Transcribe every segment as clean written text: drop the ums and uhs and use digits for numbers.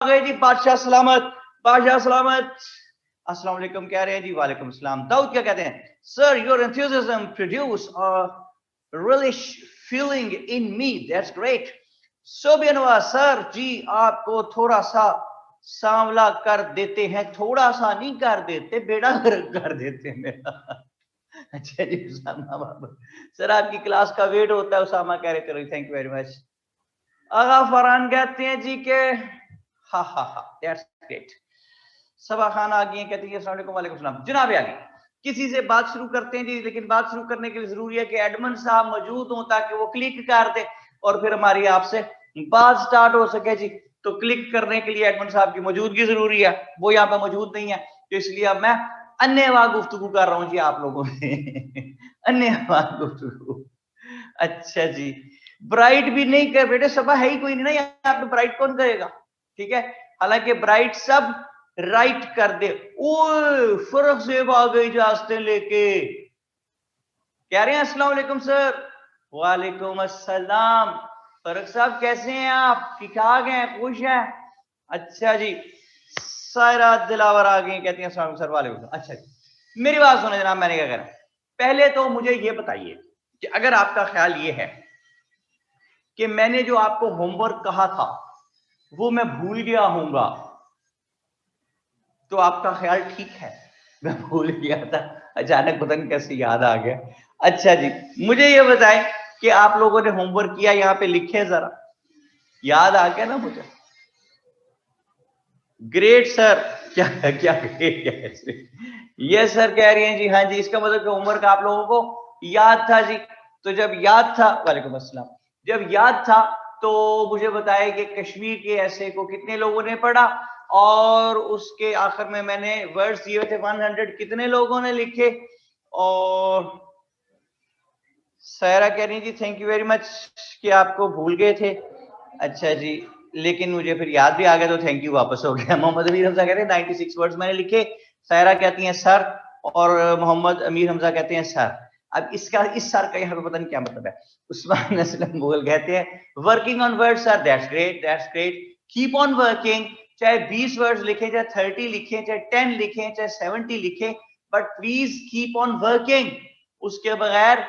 गए जी। बादशाह सलामत, बादशाह सलामत। अस्सलाम वालेकुम कह रहे हैं जी। वालेकुम सलाम। दाऊद क्या कहते हैं? Sir, your enthusiasm produce relish feeling in me, that's great. सोबियनवा सर जी, आपको थोड़ा सा सांवला कर देते हैं, थोड़ा सा नहीं कर देते, बेड़ा गर्क कर देते हैं मेरा। अच्छा जी उसामा बाबा, सर आपकी क्लास का वेट होता है। उसामा कह रहे, चलो थैंक यू वेरी मच। आगा फरहान कहते हैं जी के हा हा हा, दैट्स ग्रेट। सबा खान आ गई हैं, कहती है अस्सलाम वालेकुम। वालेकुम सलाम। जनाब आ गई, किसी से बात शुरू करते हैं जी, लेकिन बात शुरू करने के लिए जरूरी है कि एडमन साहब मौजूद हों ताकि वो क्लिक कर दे और फिर हमारी आपसे बात स्टार्ट हो सके जी। तो क्लिक करने के लिए एडमन साहब की मौजूदगी जरूरी है, वो यहाँ पे मौजूद नहीं है, तो इसलिए अब मैं अन्यवा गुफ्तगू कर रहा हूँ जी आप लोगों से। अन्यवा गुफ्तगू। अच्छा जी, ब्राइट भी नहीं कर बेटे, सभा है ही कोई नहीं ना यहाँ पे, ब्राइट कौन करेगा? ठीक है, हालांकि ब्राइट सब राइट कर दे। ओए फर्क से आ गई जास्ते लेके, कह रहे हैं अस्सलाम वालेकुम सर। वालेकुम अस्सलाम। फर्क साहब कैसे हैं आप? ठीक ठाक हैं, खुश हैं? अच्छा जी। सायरा दिलावर आ गई, कहती हैं अस्सलाम वालेकुम सर। वालेकुम। अच्छा जी, मेरी बात सुने जनाब, मैंने क्या करा। पहले तो मुझे ये बताइए कि अगर आपका ख्याल ये है कि मैंने जो आपको होमवर्क कहा था वो मैं भूल गया हूंगा, तो आपका ख्याल ठीक है, मैं भूल गया था, अचानक पता नहीं कैसे याद आ गया। अच्छा जी, मुझे ये बताएं कि आप लोगों ने होमवर्क किया, यहाँ पे लिखे जरा, याद आ गया ना मुझे? Great sir. क्या क्या ग्रेट है? ये सर कह रही हैं जी, हाँ जी, इसका मतलब होमवर्क आप लोगों को याद था जी। तो जब याद था, वालेकुम अस्सलाम, जब याद था तो मुझे बताया कि कश्मीर के ऐसे को कितने लोगों ने पढ़ा, और उसके आखिर में मैंने वर्ड्स दिए थे 100, कितने लोगों ने लिखे? और सायरा कह रही जी थैंक यू वेरी मच कि आपको भूल गए थे। अच्छा जी, लेकिन मुझे फिर याद भी आ गया तो थैंक यू वापस हो गया। मोहम्मद अमीर हमजा कहते हैं 96 वर्ड्स मैंने लिखे। सायरा कहती हैं सर, और मोहम्मद अमीर हमजा कहते हैं सर। अब इसका, इस सर का यहाँ पे पता नहीं क्या मतलब है। उस्मान असलम मुगल कहते हैं working on words sir, that's great, that's great, keep on working. चाहे 20 वर्ड्स लिखे, चाहे 30 लिखे, चाहे 10 लिखे, चाहे 70 लिखे, but please keep on working, उसके बगैर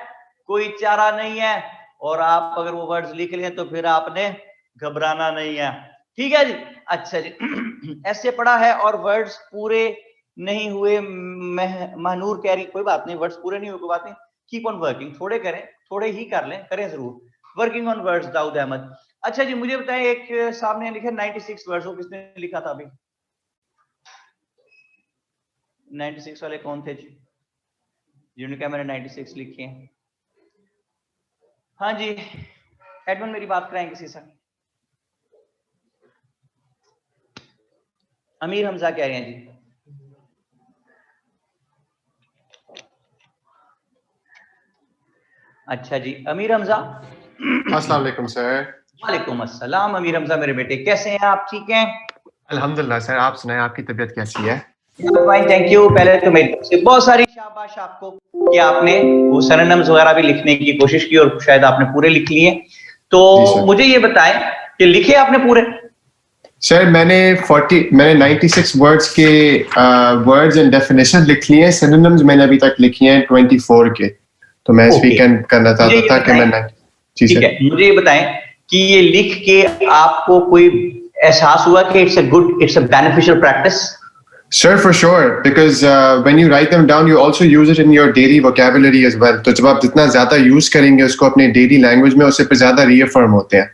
कोई चारा नहीं है। और आप अगर वो वर्ड्स लिख लें तो फिर आपने घबराना नहीं है, ठीक है जी। अच्छा जी, ऐसे पढ़ा है और वर्ड्स पूरे नहीं हुए। महनूर कह रही कोई बात नहीं, वर्ड्स पूरे नहीं हुए कोई बात नहीं, कीप ऑन वर्किंग, थोड़े करें, थोड़े ही कर लें, करें जरूर, working on words. Dawood Ahmed. अच्छा जी, मुझे बताएं, एक सामने लिखा 96 वर्ड्स, वो किसने लिखा था अभी? 96 वाले कौन थे जी, जिन्होंने कहा मैंने 96 लिखे हैं? हाँ जी, एडमन मेरी बात कराएं किसी से। अमीर हमजा कह रहे हैं जी। अच्छा जी, अमीर हमजा। अस्सलाम वालेकुम सर। वालेकुम अस्सलाम। अमीर हमजा मेरे बेटे, कैसे हैं आप? ठीक हैं? अल्हम्दुलिल्लाह सर, आप सुनाएं, आपकी तबीयत कैसी है? Fine, thank you. पहले तो मेरी तरफ से बहुत सारी शाबाश आपको कि आपने वो सरनम्स वगैरह भी लिखने की कोशिश की और शायद आपने पूरे लिख लिए। तो मुझे ये बताएं कि लिखे आपने पूरे? सर मैंने 96 वर्ड्स के वर्ड्स एंड डेफिनेशन लिख लिए हैं। सिनोनिम्स मैंने अभी तक लिखी हैं 24 के, तो मैं इस वीकेंड करना चाहता था कि मैं ठीक है, मुझे ये बताएं कि ये लिख के आपको कोई एहसास हुआ कि it's a beneficial practice? Sir, for sure, because when you write them down, you also use it in your daily vocabulary as well. तो जब आप जितना ज्यादा यूज करेंगे उसको अपने डेली लैंग्वेज में, उससे ज्यादा रीअफर्म होते हैं।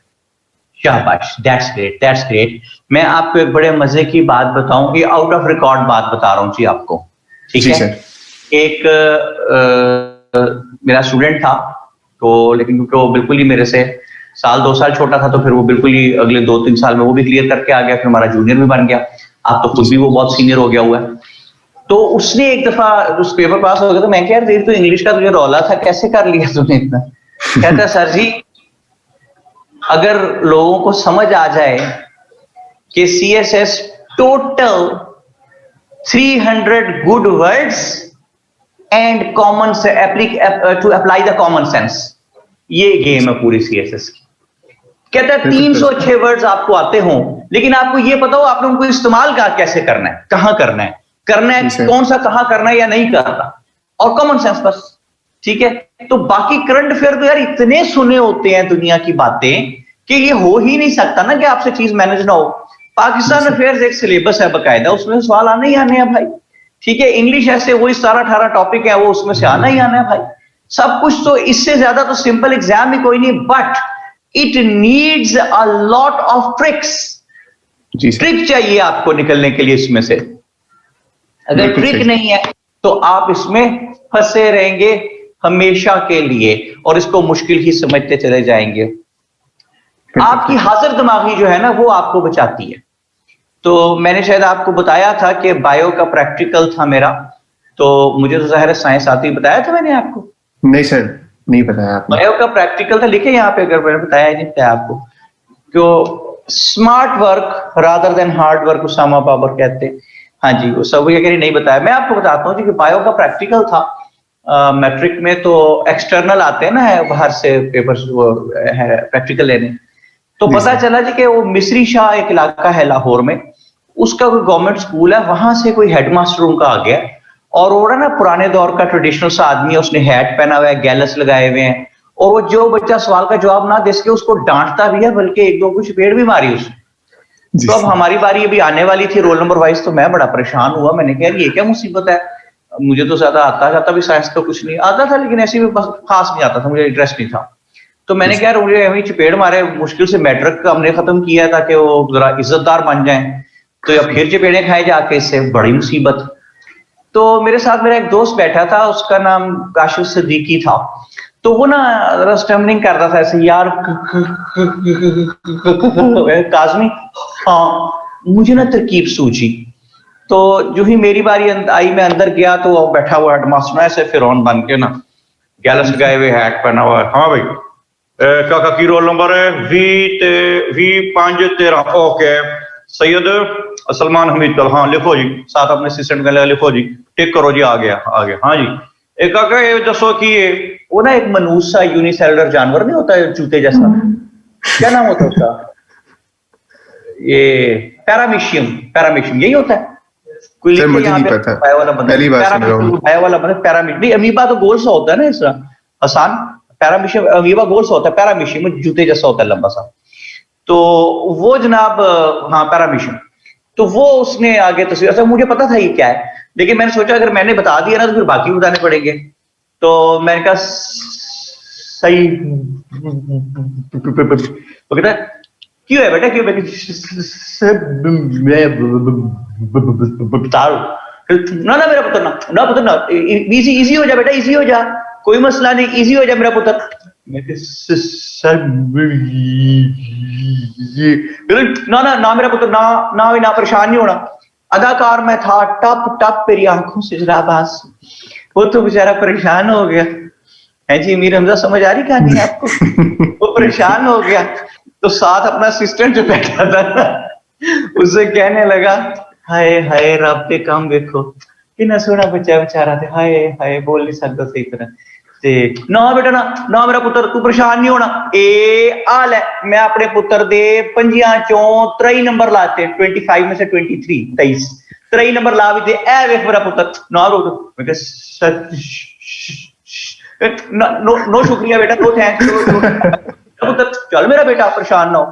शाबाश, दैट्स ग्रेट, दैट्स ग्रेट। मैं आपको एक बड़े मजे की बात बताऊं, ये आउट ऑफ रिकॉर्ड बात बता रहा हूँ जी आपको, ठीक है? एक मेरा स्टूडेंट था, तो लेकिन क्योंकि वो बिल्कुल ही मेरे से 1-2 साल छोटा था, तो फिर वो बिल्कुल ही अगले 2-3 साल में वो भी क्लियर करके आ गया, फिर हमारा जूनियर भी बन गया। आप तो खुद भी वो बहुत सीनियर हो गया हुआ है। तो उसने एक दफा उस पेपर पास हो गया, तो मैं कह रहा तो इंग्लिश का तुझे रौला था, कैसे कर लिया तूने इतना? कहता सर जी, अगर लोगों को समझ आ जाए कि CSS total 300 good words and common to apply the common sense, ये गेम है पूरी CSS की। कहता है 306 वर्ड्स आपको आते हों लेकिन आपको ये पता हो आपने उनको इस्तेमाल कैसे करना है, कहां करना है, कौन सा कहां करना है या नहीं करना, और कॉमन सेंस बस, ठीक है। तो बाकी करंट अफेयर तो यार इतने सुने होते हैं दुनिया की बातें कि ये हो ही नहीं सकता ना कि आपसे चीज मैनेज ना हो। पाकिस्तान अफेयर्स एक सिलेबस है बकायदा, उसमें सवाल आने ही आने हैं भाई, ठीक है। इंग्लिश ऐसे वही 17-18 टॉपिक है, वो उसमें से आना ही आना है भाई, सब कुछ। तो इससे ज्यादा तो सिंपल एग्जाम ही कोई नहीं, but it needs a lot of tricks. Trick चाहिए आपको निकलने के लिए इसमें से। अगर ट्रिक नहीं है तो आप इसमें फंसे रहेंगे हमेशा के लिए, और इसको मुश्किल ही समझते चले जाएंगे। आपकी हाजिर दिमागी जो है ना वो आपको बचाती है। तो मैंने शायद आपको बताया था कि बायो का प्रैक्टिकल था मेरा, तो मुझे तो ज़ाहिर है साइंस आती, बताया था मैंने आपको? नहीं सर, नहीं बताया आपने। बायो का प्रैक्टिकल था, लिखे यहाँ पे अगर मैंने बताया नहीं था आपको। तो smart work rather than hard work Usama Babar कहते हैं। हाँ जी, वो सब ये नहीं बताया। मैं आपको बताता हूँ जी कि बायो का प्रैक्टिकल था मैट्रिक में, तो एक्सटर्नल आते हैं ना बाहर से पेपर्स वो है प्रैक्टिकल लेने। तो पता चला जी कि वो मिस्री शाह एक इलाका है लाहौर में, उसका कोई गवर्नमेंट स्कूल है, वहां से कोई हेडमास्टर उनका आ गया, और वो ना पुराने दौर का ट्रेडिशनल सा आदमी है, उसने हैट पहना हुआ है, गैलस लगाए हुए हैं, और वो जो बच्चा सवाल का जवाब ना दे सके उसको डांटता भी है, बल्कि एक दो को चपेट भी मारी उसने। तो अब हमारी बारी अभी आने वाली थी रोल नंबर वाइज, तो मैं बड़ा परेशान हुआ। मैंने कहा ये क्या मुसीबत है, मुझे तो ज्यादा आता जाता भी साइंस का कुछ नहीं आता था, लेकिन ऐसे भी खास नहीं आता था, मुझे इंटरेस्ट नहीं था। तो मैंने कहा मुझे अभी चपेट मारे, मुश्किल से मैट्रिक हमने खत्म किया ताकि वो जरा इज्जतदार बन जाए, तो अब फिर चपेड़े खाए जाके, इससे बड़ी मुसीबत। तो मेरे साथ मेरा एक दोस्त बैठा था, उसका नाम काशिफ सिद्दीकी था। तो वो ना स्टम्बलिंग करता था ऐसे, यार काज़मी, हाँ मुझे ना तरकीब सूझी। तो जो ही मेरी बारी आई, मैं अंदर गया तो वो बैठा हुआ हेडमास्टर ऐसे फिरौन बन के ना, गैलस लगाए हुए, हैट पहना हुआ है। हाँ भाई काका की रोल नंबर है V513, ओके सैयद सलमान हमीद कल, हाँ लिखो जी, साथ अपने असिस्टेंट का लिखो जी, टिक करो जी, आ गया आ गया। हाँ जी, एक काका ये दसो कि ये वो ना एक मनूस सा यूनिसेलुलर जानवर नहीं होता है जूते जैसा, क्या नाम होता है उसका? ये पैरामीशियम, पैरामीशियम यही होता है। कोई लिखे मुझे नहीं पता, पहली बार सुन रहा हूं। पैरामीशियम नहीं, अमीबा तो गोल सा होता है ना इस आसान, पैरामीशियम अमीबा गोल सा होता है, पैरामीशियम जूते जैसा होता है लंबा सा। तो वो जनाब, हाँ पैरामीशियम, तो वो उसने आगे तस्वीर, अच्छा मुझे पता था ये क्या है, लेकिन मैंने सोचा अगर मैंने बता दिया ना तो फिर बाकी बताने पड़ेंगे। तो मैंने कहा सही, वो कहता क्यों है बेटा, क्यों? बता ना ना मेरा पुत्र, ना पुत्र ना, इजी हो जा बेटा, इजी हो जा, कोई मसला नहीं, इजी हो जा मेरा पुत्र। सर ना ना ना मेरा पुत्र, ना ना ना परेशान नहीं होना। अदाकार मैं था, टप टप मेरी आंखों से जराबास, वो तो बेचारा परेशान हो गया है जी। मीर हमजा समझ आ रही कहानी आपको? वो परेशान हो गया, तो साथ अपना असिस्टेंट जो बैठा था ना, उससे कहने लगा हाय हाय रब पे काम देखो, कितना सोना बच्चा बेचारा थे, हाय हाय बोल नहीं सकता सही तरह ते। ना बेटा ना ना मेरा पुत्र, तू परेशान नहीं होना, ए आल है मैं अपने पुत्र दे पंजियां चों 23 नंबर लाते, 25 में से 23 23 नंबर ला भी दे, ए वेख मेरा पुत्र ना रो, नो शुक्रिया बेटा, नो थैंक्स पुत्र, चल मेरा बेटा परेशान ना हो।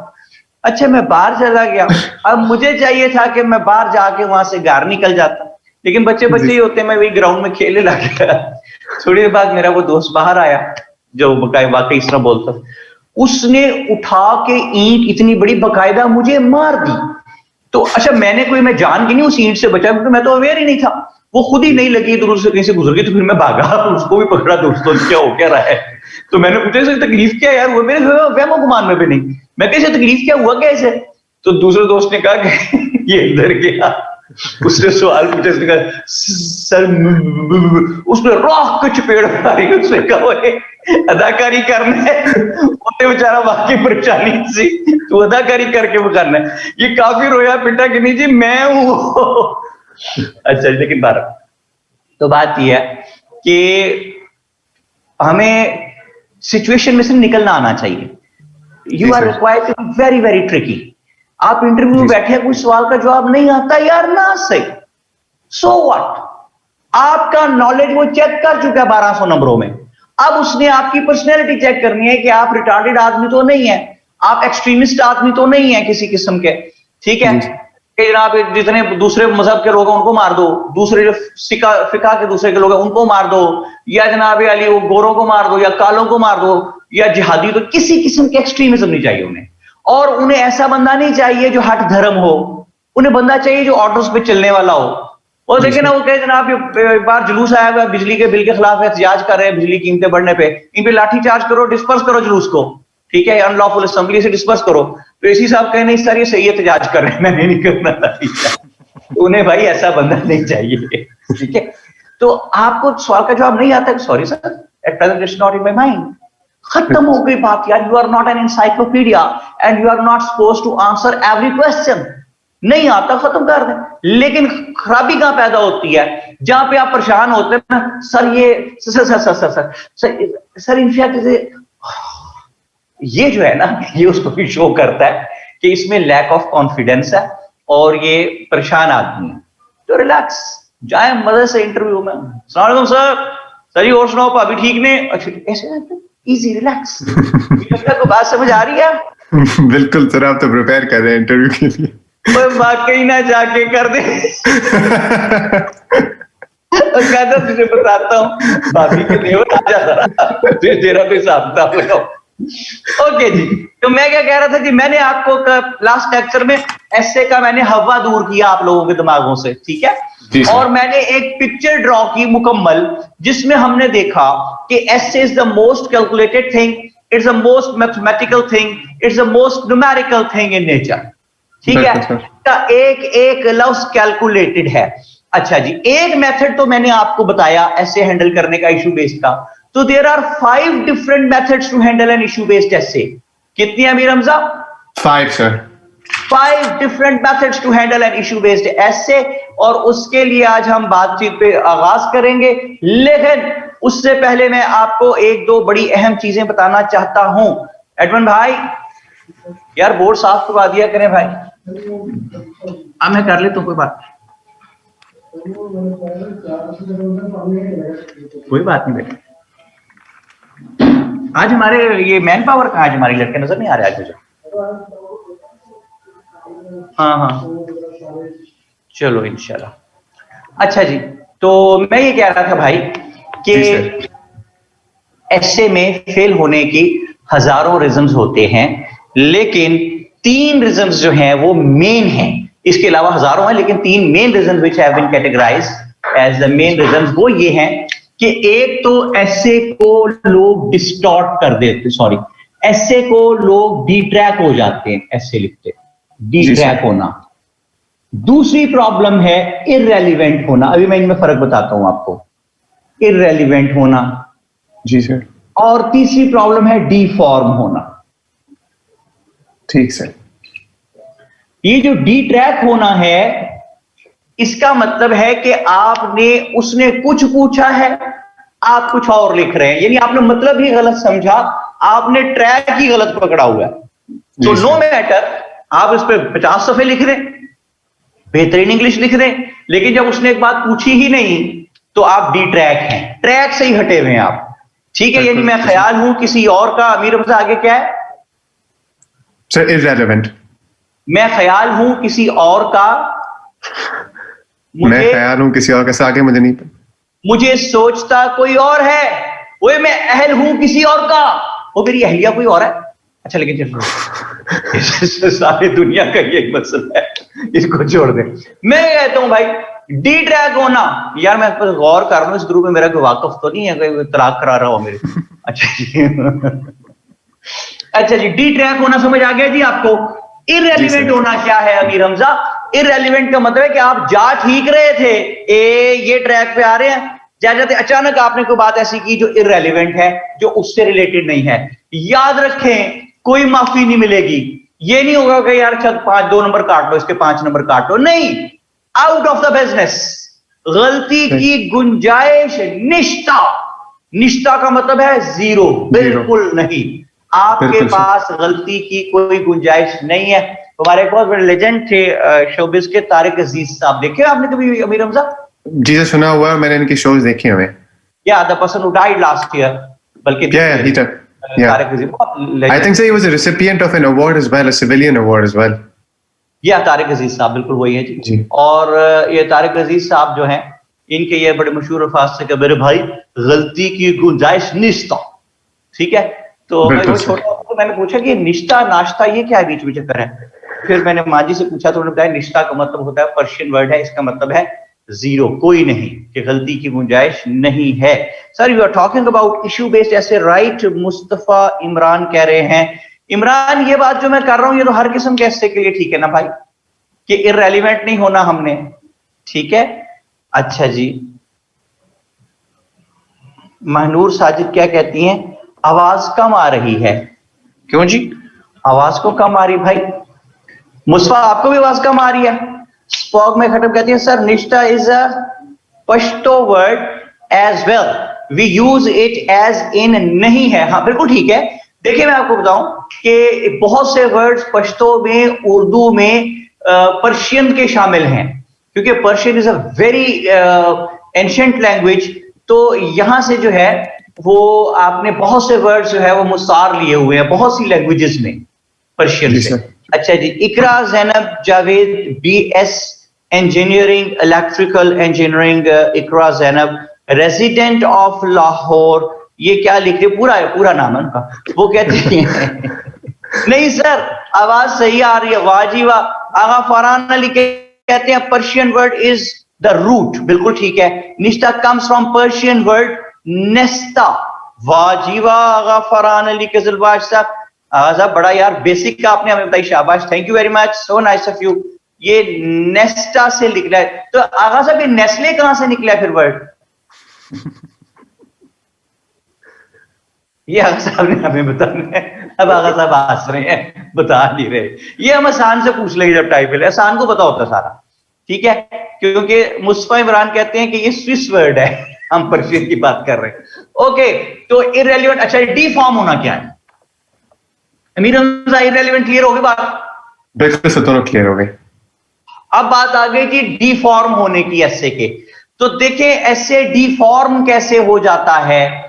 अच्छा मैं बाहर चला गया, अब मुझे चाहिए था कि मैं बाहर जाके वहां से घर निकल जाता, लेकिन बच्चे ही होते, मैं वही ग्राउंड में खेलने लग गया। थोड़ी देर बाद मेरा वो दोस्त बाहर आया जो वाकई इस तरह बोलता, उसने उठा के ईंट इतनी बड़ी बकायदा मुझे मार दी। तो अच्छा मैं जान के नहीं उस ईंट से बचा, क्योंकि मैं तो अवेयर ही नहीं था, वो खुद ही नहीं लगी, दूर से कहीं से गुजर गई, तो फिर मैं भागा, उसको भी पकड़ा, दोस्तों क्या हो क्या रहा है। तो मैंने पूछा इसे तकलीफ क्या यार, वो मेरे वहमो गुमान में भी नहीं, मैं कैसे तकलीफ क्या हुआ कैसे? तो दूसरे दोस्त ने कहा कि ये अंदर गया, उसने सवाल पूछा, उसने कहा सर, उसने रॉक के चपेड़ मारी, उसने कहा अदाकारी करना है, वो बेचारा वाकई परेशानी थी, तो अदाकारी करके वो करना है। ये काफी रोया पिटा कि नहीं जी मैं हूं। अच्छा लेकिन तो बात यह है कि हमें सिचुएशन में से निकलना आना चाहिए। You are required to be very very tricky. आप इंटरव्यू में बैठे हैं, कोई सवाल का जवाब नहीं आता यार, ना सही, सो व्हाट, आपका नॉलेज वो चेक कर चुका है 1200 नंबरों में। अब उसने आपकी पर्सनैलिटी चेक करनी है कि आप रिटार्डेड आदमी तो नहीं है, आप एक्सट्रीमिस्ट आदमी तो नहीं है किसी किस्म के, ठीक है, कि जनाब जितने दूसरे मजहब के लोग हैं उनको मार दो, दूसरे जो फिका के दूसरे के लोग हैं उनको मार दो, या जनाब अली वो गोरों को मार दो, या कालों को मार दो, या जिहादी, तो किसी किस्म के एक्सट्रीमिज्म नहीं चाहिए उन्हें। और उन्हें ऐसा बंदा नहीं चाहिए जो हट धर्म हो, उन्हें बंदा चाहिए जो ऑर्डर्स पे चलने वाला हो। और देखे ना, वो कहे जनाब एक बार जुलूस आया हुआ बिजली के बिल के खिलाफ एहतजाज कर रहे हैं, बिजली कीमतें बढ़ने पे, इन पे लाठी चार्ज करो, डिस्पर्स करो जुलूस को, ठीक है, अनलॉफुल असेंबली से डिस्पर्स करो। तो इसी साहब कहे नहीं सर ये सही एहतजाज कर रहे हैं, मैंने नहीं करना था। उन्हें भाई ऐसा बंदा नहीं चाहिए, ठीक है। तो आपको सवाल का जवाब नहीं आता, sorry sir, at present it's not in my mind, खत्म हो गई बात यार। You are not an encyclopedia and you are not supposed to answer every question. नहीं आता, खत्म कर दें। लेकिन खराबी कहां पैदा होती है, जहां पे आप परेशान होते हैं ना, सर ये सर इनफैक्ट ये जो है ना, ये उसको भी शो करता है कि इसमें लैक ऑफ कॉन्फिडेंस है और ये परेशान आदमी है। तो रिलैक्स, जाए मजे से इंटरव्यू में, अस्सलाम वालेकुम सर जी और सुनाओ भाभी ठीक ने, अच्छा ऐसे इजी रिलैक्स। को बात समझ आ रही है? बिल्कुल सर, आप तो प्रिपेयर कर रहे हैं इंटरव्यू के लिए। वाकई ना जाके कर दे। कहता तुझे बताता हूँ भाभी के देवर आ जा, तेरा भी हिसाब किताब लगाओ। ओके जी, तो मैं क्या कह रहा था जी, मैंने आपको लास्ट लेक्चर में एस्से का मैंने हवा दूर किया आप लोगों के दिमागों से, ठीक है, और मैंने एक पिक्चर ड्रॉ की मुकम्मल, जिसमें हमने देखा कि essay is the most calculated thing, it's the most mathematical thing, it's the most numerical thing in nature, ठीक है, एक एक लफ्ज कैलकुलेटेड है। अच्छा जी, एक मेथड तो मैंने आपको बताया ऐसे हैंडल करने का इशू बेस्ड का। तो there are 5 different methods to handle an issue based essay. कितनी Amir Hamza? 5 sir. 5 different methods to handle an issue based essay, और उसके लिए आज हम बातचीत पे आगाज करेंगे। लेकिन उससे पहले मैं आपको एक दो बड़ी अहम चीजें बताना चाहता हूं। एडमन भाई यार बोर्ड साफ करवा दिया करें भाई। हाँ मैं कर लेता हूँ, कोई बात नहीं बेटा। आज हमारे ये मैन पावर कहाँ, आज हमारी लड़के नजर नहीं आ रहे आज मुझे। हाँ चलो इंशाल्लाह। अच्छा जी, तो मैं ये कह रहा था भाई कि ऐसे में फेल होने की हजारों रीजंस होते हैं, लेकिन 3 रीजंस जो हैं वो मेन हैं। इसके अलावा हजारों हैं, लेकिन 3 main reasons which have been categorised as the main reasons वो ये हैं कि एक तो ऐसे को लोग डिस्टॉर्ट कर देते, सॉरी ऐसे को लोग डिट्रैक हो जाते हैं, ऐसे लिखते डिट्रैक होना। दूसरी प्रॉब्लम है इररेलेवेंट होना, अभी मैं इनमें फर्क बताता हूं आपको, इररेलेवेंट होना। जी सर। और तीसरी प्रॉब्लम है डिफॉर्म होना। ठीक सर। ये जो डिट्रैक होना है, इसका मतलब है कि आपने उसने कुछ पूछा है, आप कुछ और लिख रहे हैं, यानी आपने मतलब ही गलत समझा, आपने ट्रैक ही गलत पकड़ा हुआ है। तो नो मैटर, आप इस पे 50 सफे लिख रहे, बेहतरीन इंग्लिश लिख रहे, लेकिन जब उसने एक बात पूछी ही नहीं तो आप डिट्रैक हैं, ट्रैक से ही हटे हुए हैं आप, ठीक है। यानी मैं ख्याल हूं किसी और का, अमीर हमजा आगे क्या है सर? इररेलेवेंट। मैं ख्याल हूं किसी और का, मैं ख्याल हूं किसी और का, आगे मुझे नहीं पता, मुझे सोचता कोई और है, वो मैं अहल हूं किसी और का, वो मेरी अहलिया कोई और है। अच्छा लेकिन चलो सारी दुनिया का ये मसला है, इसको छोड़ दे। मैं कहता हूं भाई डिट्रैक होना, यार मैं गौर कर रहा हूं, इस ग्रुप में मेरा कोई वाकफ तो नहीं है, कोई तलाक करा रहा हो मेरे। अच्छा जी अच्छा जी, डिट्रैक होना समझ आ गया जी आपको। इररेलेवेंट होना क्या है अमीर हमजा? इररेलेवेंट का मतलब है कि आप जा ठीक रहे थे, ये ट्रैक पे आ रहे हैं, जाते अचानक आपने कोई बात ऐसी की जो इररेलेवेंट है, जो उससे रिलेटेड नहीं है। याद रखें कोई माफी नहीं मिलेगी, ये नहीं होगा कि यार चल 2 नंबर काट लो, इसके 5 नंबर काट लो, नहीं, आउट ऑफ द बिजनेस। गलती की गुंजाइश निश्ता, निश्ता का मतलब है 0, बिल्कुल नहीं, आपके पास गलती की कोई गुंजाइश नहीं है। हमारे एक बहुत बड़े लेजेंड थे शोबिस के, तारिक अजीज साहब। देखे आपने कभी अमीर हमजा? जी सर, सुना हुआ है, मैंने इनके शोज देखे हुए। या the person who died last year, बल्कि तारिक अजीज बहुत I think so he was a recipient of an award as well, a civilian award as well. या तारिक अजीज साहब बिल्कुल वही है जी। और ये तारिक अजीज साहब जो हैं, इनके ये बड़े मशहूर अल्फाज से कि मेरे भाई गलती की गुंजाइश निश्ता, ठीक है। तो मैं वो छोटा, तो मैंने पूछा कि निश्ता नाश्ता ये क्या है, बीच में चक्कर है। फिर मैंने माँ जी से पूछा तो उन्होंने बताया निश्ता का मतलब होता है, पर्शियन वर्ड है, इसका मतलब है जीरो, कोई नहीं, कि गलती की गुंजाइश नहीं है। Sir you are talking about issue based essay, right? Mustafa Imran कह रहे हैं, इमरान ये बात जो मैं कर रहा हूं ये तो हर किस्म के ऐसे के लिए ठीक है ना भाई, कि इररेलेवेंट नहीं होना हमने, ठीक है। अच्छा जी, महनूर साजिद क्या कहती हैं, आवाज कम आ रही है। क्यों जी, आवाज को कम आ रही भाई? मुस्तफा आपको भी आवाज कम आ रही है? स्पॉग में खत्म कहती है सर निष्ठा is a Pashto word as well, we use it as in नहीं है। हाँ बिल्कुल ठीक है। देखिए मैं आपको बताऊं कि बहुत से वर्ड्स पश्तो में, उर्दू में पर्शियन के शामिल हैं, क्योंकि Persian is a very ancient language. तो यहां से जो है वो आपने बहुत से वर्ड्स जो है वो मुस्तार लिए हुए हैं बहुत सी लैंग्वेजेस में पर्शियन से। अच्छा जी, Iqra Zainab Javed BS engineering, electrical engineering, Iqra Zainab resident of Lahore, ये क्या लिख रहे, पूरा नाम है उनका। वो कहते हैं नहीं सर आवाज सही आ रही है, वाह जी वाह। आगा फरहान अली कहते हैं Persian word is the root, बिल्कुल ठीक है। निश्ता कम्स फ्रॉम पर्शियन वर्ड नेस्ता, वाह जी वाह आगा फरहान अली कजलबाज साहब। साहब बड़ा यार बेसिक का आपने हमें बताई, शाबाश, thank you very much, so nice of you. ये नेस्टा से निकला है, तो आगा साहब ये नेस्ले कहां से निकला है फिर वर्ड? ये आगा साहब ने हमें बताना है। अब आगा साहब हंस रहे हैं, बता नहीं रहे। ये हम आसान से पूछ लेंगे जब टाइप, आसान को पता होता है सारा, ठीक है। क्योंकि मुस्तफा इमरान कहते हैं कि ये स्विस वर्ड है, हम पर्शियन की बात कर रहे हैं। ओके, तो इररेलेवेंट, अच्छा डी फॉर्म होना क्या है? अमीर हमजा इररेलेवेंट क्लियर हो गई बात? बिल्कुल सर, दोनों क्लियर हो गए। अब बात आ गई थी डी फॉर्म होने की ऐसे के। तो देखें ऐसे डी फॉर्म कैसे हो जाता है।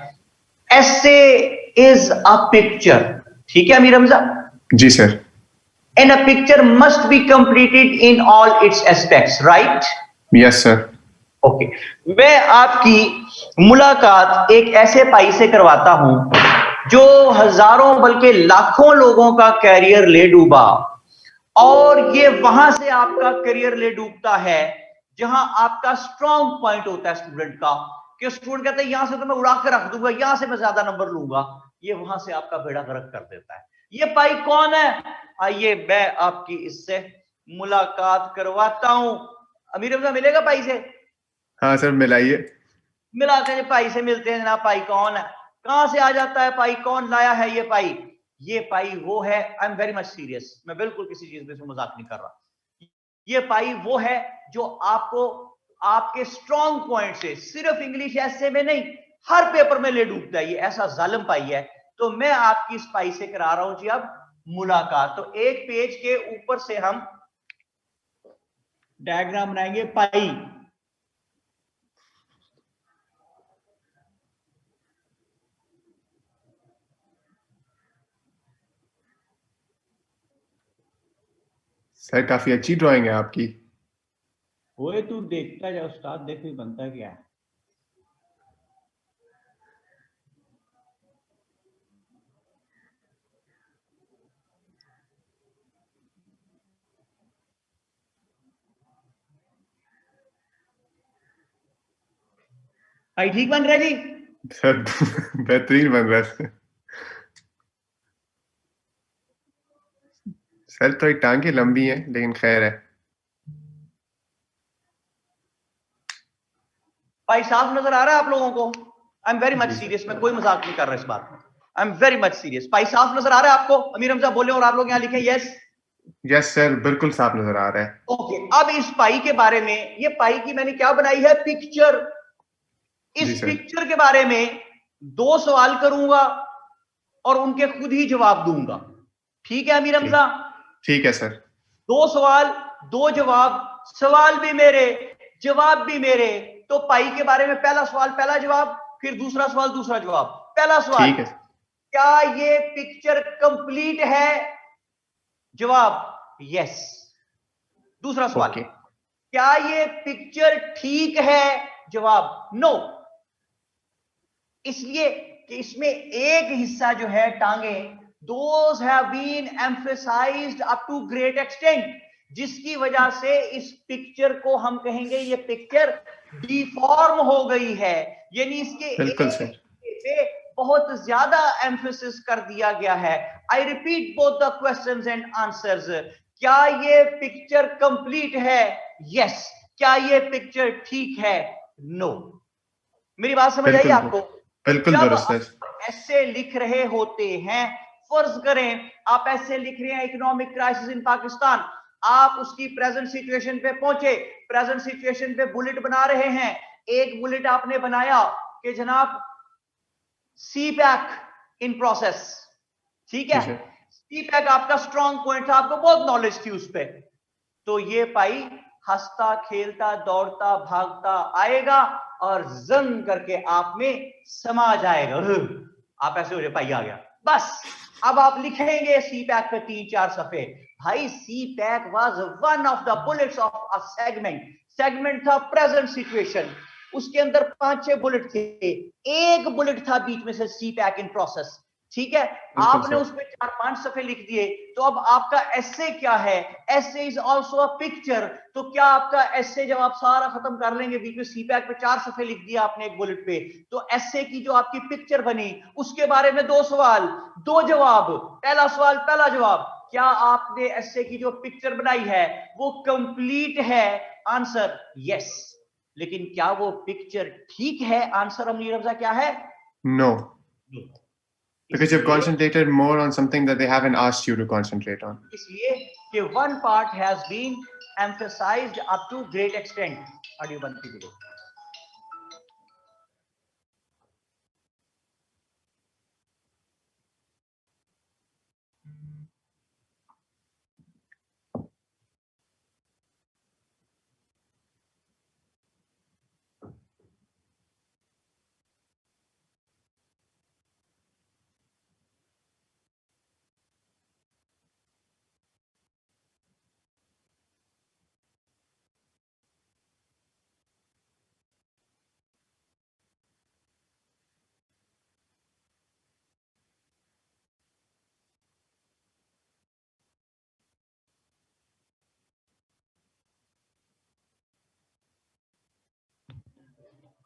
ऐसे इज अ पिक्चर, ठीक है अमीर हमजा? जी sir. And a picture must be completed in all its aspects, right? Yes sir. Okay, मैं आपकी मुलाकात एक ऐसे भाई से करवाता हूं जो हजारों बल्कि लाखों लोगों का कैरियर ले डूबा, और ये वहां से आपका करियर ले डूबता है जहां आपका स्ट्रॉन्ग पॉइंट होता है स्टूडेंट का, कि स्टूडेंट कहता है यहां से तो मैं उड़ा के रख दूंगा, यहां से मैं ज्यादा नंबर लूंगा, ये वहां से आपका बेड़ा गर्क कर देता है। ये भाई कौन है? आइए मैं आपकी इससे मुलाकात करवाता हूं। अमीर हमजा मिलेगा भाई से? हाँ सर, मिलाइए। मिलाते हैं भाई से, मिलते हैं जनाब। भाई कौन है, कहां से आ जाता है भाई, कौन लाया है ये भाई? ये पाई वो है, I am very much serious, मैं बिल्कुल किसी चीज में मजाक नहीं कर रहा। ये पाई वो है जो आपको आपके स्ट्रॉन्ग पॉइंट से, सिर्फ इंग्लिश ऐसे में नहीं हर पेपर में ले डूबता है, ये ऐसा जालिम पाई है। तो मैं आपकी इस पाई से करा रहा हूं जी अब मुलाकात। तो एक पेज के ऊपर से हम डायग्राम बनाएंगे पाई। सर काफी अच्छी ड्राइंग है आपकी। वो तू देखता जा उस्ताद, देख भी बनता क्या है। भाई ठीक बन रहा है जी? सर बेहतरीन बन रहा है सर। थोड़ी टांगे लंबी हैं लेकिन खैर है। भाई साफ नजर आ रहा है आप लोगों को? I am very much serious, मैं कोई मजाक नहीं कर रहा इस बात में, I am very much serious. भाई साफ नजर आ रहा है आपको? अमीर हमजा बोले और आप लोग यहाँ लिखें यस। यस सर, बिल्कुल साफ नजर आ रहा है। ओके, अब इस पाई के बारे में, ये पाई की मैंने क्या बनाई है, पिक्चर। इस पिक्चर के बारे में 2 सवाल करूंगा और उनके खुद ही जवाब दूंगा, ठीक है अमीर हमजा? ठीक है सर। दो सवाल दो जवाब, सवाल भी मेरे जवाब भी मेरे। तो पाई के बारे में पहला सवाल पहला जवाब, फिर दूसरा सवाल दूसरा जवाब। पहला सवाल, क्या ये पिक्चर कंप्लीट है? जवाब यस। दूसरा सवाल, क्या ये पिक्चर ठीक है? जवाब नो। इसलिए कि इसमें एक हिस्सा जो है टांगे, those have been emphasized up to great extent, जिसकी वजह से इस पिक्चर को हम कहेंगे ये पिक्चर डिफॉर्म हो गई है, यानी इसके बिल्कुल सर पे बहुत ज्यादा एम्फेसिस कर दिया गया है। I repeat both the questions and answers. क्या ये पिक्चर कंप्लीट है? यस। क्या ये पिक्चर ठीक है? नो। मेरी बात समझ आई आपको? बिल्कुल जब दुरुस्त है। ऐसे लिख रहे होते हैं, फर्ज करें आप ऐसे लिख रहे हैं इकोनॉमिक क्राइसिस इन पाकिस्तान, आप उसकी प्रेजेंट सिचुएशन पे पहुंचे, प्रेजेंट सिचुएशन पे बुलेट बना रहे हैं। एक बुलेट आपने बनाया कि जनाब सी पैक इन प्रोसेस, ठीक है, सी पैक आपका स्ट्रॉन्ग पॉइंट था, आपको बहुत नॉलेज थी उस पे। तो ये पाई हंसता खेलता दौड़ता भागता आएगा और जंग करके आप में समा जाएगा। आप ऐसे हो जाए पाई आ गया, बस। अब आप लिखेंगे सी पैक पे 3-4 सफे। भाई C pack was one of the bullets of a segment था प्रेजेंट सिचुएशन, उसके अंदर 5-6 बुलेट थे, एक बुलेट था बीच में से सी पैक इन प्रोसेस, ठीक है। आपने उसमें 4-5 सफे लिख दिए, तो अब आपका एसे क्या है? Essay is also a picture. तो क्या आपका एसे जब आप सारा खत्म कर लेंगे, बीच में सी पैक पे 4 सफे लिख दिया आपने एक बुलेट पे, तो एसे की जो आपकी पिक्चर बनी उसके बारे में 2 सवाल 2 जवाब। पहला सवाल पहला जवाब, क्या आपने एसे की जो पिक्चर बनाई है वो कंप्लीट है? Answer yes. लेकिन क्या वो पिक्चर ठीक है? आंसर अमीर रमजा क्या है? No. Because you've concentrated more on something that they haven't asked you to concentrate on. इसलिए कि one part has been emphasized up to great extent. Audio बंद कीजिए।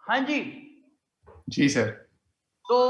हाँ जी जी सर। तो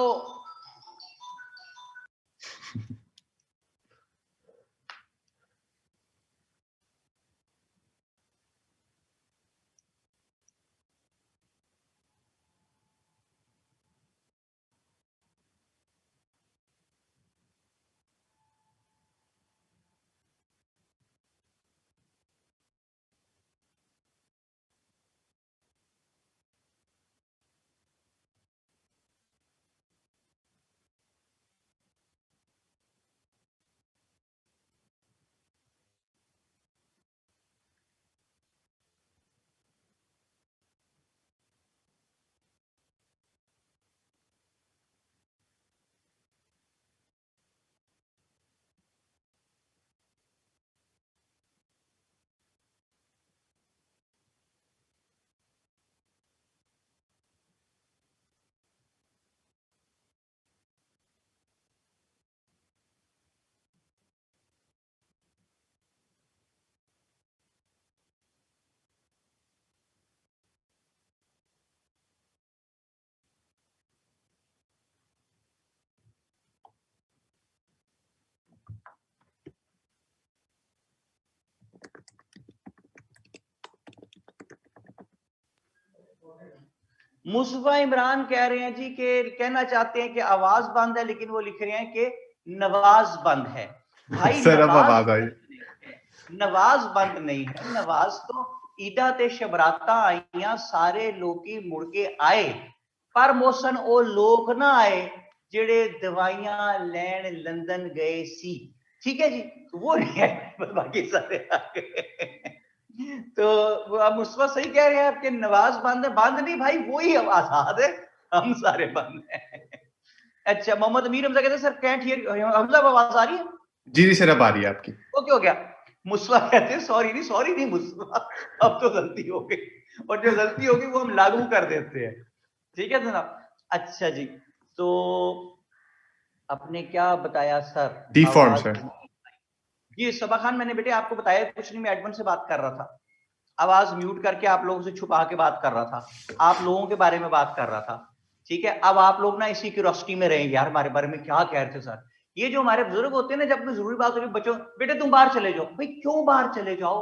मुस्तफा इमरान कह रहे हैं जी कि कहना चाहते हैं कि आवाज बंद है, लेकिन वो लिख रहे हैं कि नवाज बंद है। भाई सर अब आवाज आई। नवाज बंद नहीं है, नवाज तो ईदा ते शबराता आईया, सारे लोकी मुड़ के आए, पर मोसन ओ लोग ना आए जेड़े दवाइयां लैन लंदन गए सी, ठीक है जी, वो नहीं है, बाकी सारे आ गए। तो वो आप मुस्तफा सही कह रहे हैं आपके, नवाज बंद नहीं भाई, वो ही आजाद है, हम सारे बंद हैं। अच्छा, मोहम्मद अमीर हमजा कहते हैं सर कैंट हियर, हमजा आवाज आ रही है? जी जी सर, अब आ रही है आपकी। ओके हो गया। मुस्तफा कहते हैं सॉरी नहीं मुस्तफा, अब तो गलती हो गई, और जो गलती होगी वो हम लागू कर देते हैं, ठीक है जनाब। अच्छा जी, तो आपने क्या बताया सर? डिफॉर्म आवाज सर। जी सबा खान, मैंने बेटे आपको बताया कुछ नहीं, मैं एडमन से बात कर रहा था, आवाज म्यूट करके आप लोगों से छुपा के बात कर रहा था, आप लोगों के बारे में बात कर रहा था, ठीक है। अब आप लोग ना इसी क्यूरियोसिटी में रहेंगे, यार हमारे बारे में क्या कह रहे थे सर। ये जो हमारे बुजुर्ग होते हैं ना, जब कोई जरूरी बात होगी, बच्चों बेटे तुम बाहर चले जाओ, भाई क्यों बाहर चले जाओ?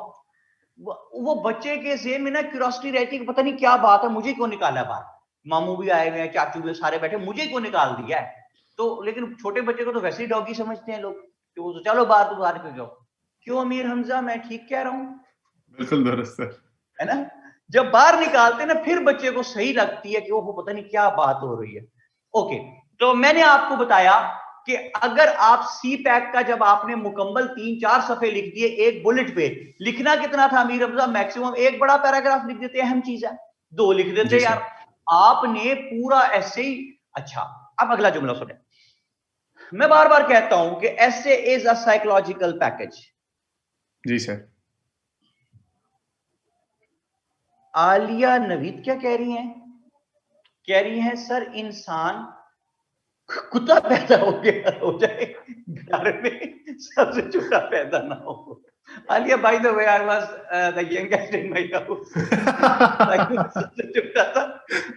वो बच्चे के ज़हन में ना क्यूरियोसिटी रहती है कि पता नहीं क्या बात है, मुझे क्यों निकाला बाहर, मामू भी आए हुए हैं, चाचू भी सारे बैठे, मुझे क्यों निकाल दिया है? तो लेकिन छोटे बच्चे को तो वैसे ही डॉगी समझते हैं लोग, कि वो तो चलो बाहर, तो बाहर क्यों जाओ। क्यों अमीर हमजा, मैं ठीक कह रहा हूँ? बिल्कुल दुरुस्त सर। है ना? जब बाहर निकालते ना, फिर बच्चे को सही लगती है कि वो पता नहीं क्या बात हो रही है। ओके, तो मैंने आपको बताया कि अगर आप सी पैक का जब आपने मुकम्मल 3-4 सफे लिख दिए एक बुलेट पे, लिखना कितना था अमीर हमजा? मैक्सिमम एक बड़ा पैराग्राफ लिख देते, अहम चीज है, 2 लिख देते जी यार, सर। आपने पूरा ऐसे ही। अच्छा, अब अगला जुमला सुने, मैं बार बार कहता हूं कि essay is a psychological package. जी सर। आलिया नवीद क्या कह रही हैं? कह रही हैं सर इंसान कुत्ता पैदा हो जाए घर में, सबसे छोटा पैदा ना हो। Alia, by the way, I was the youngest in my house, सबसे छोटा था।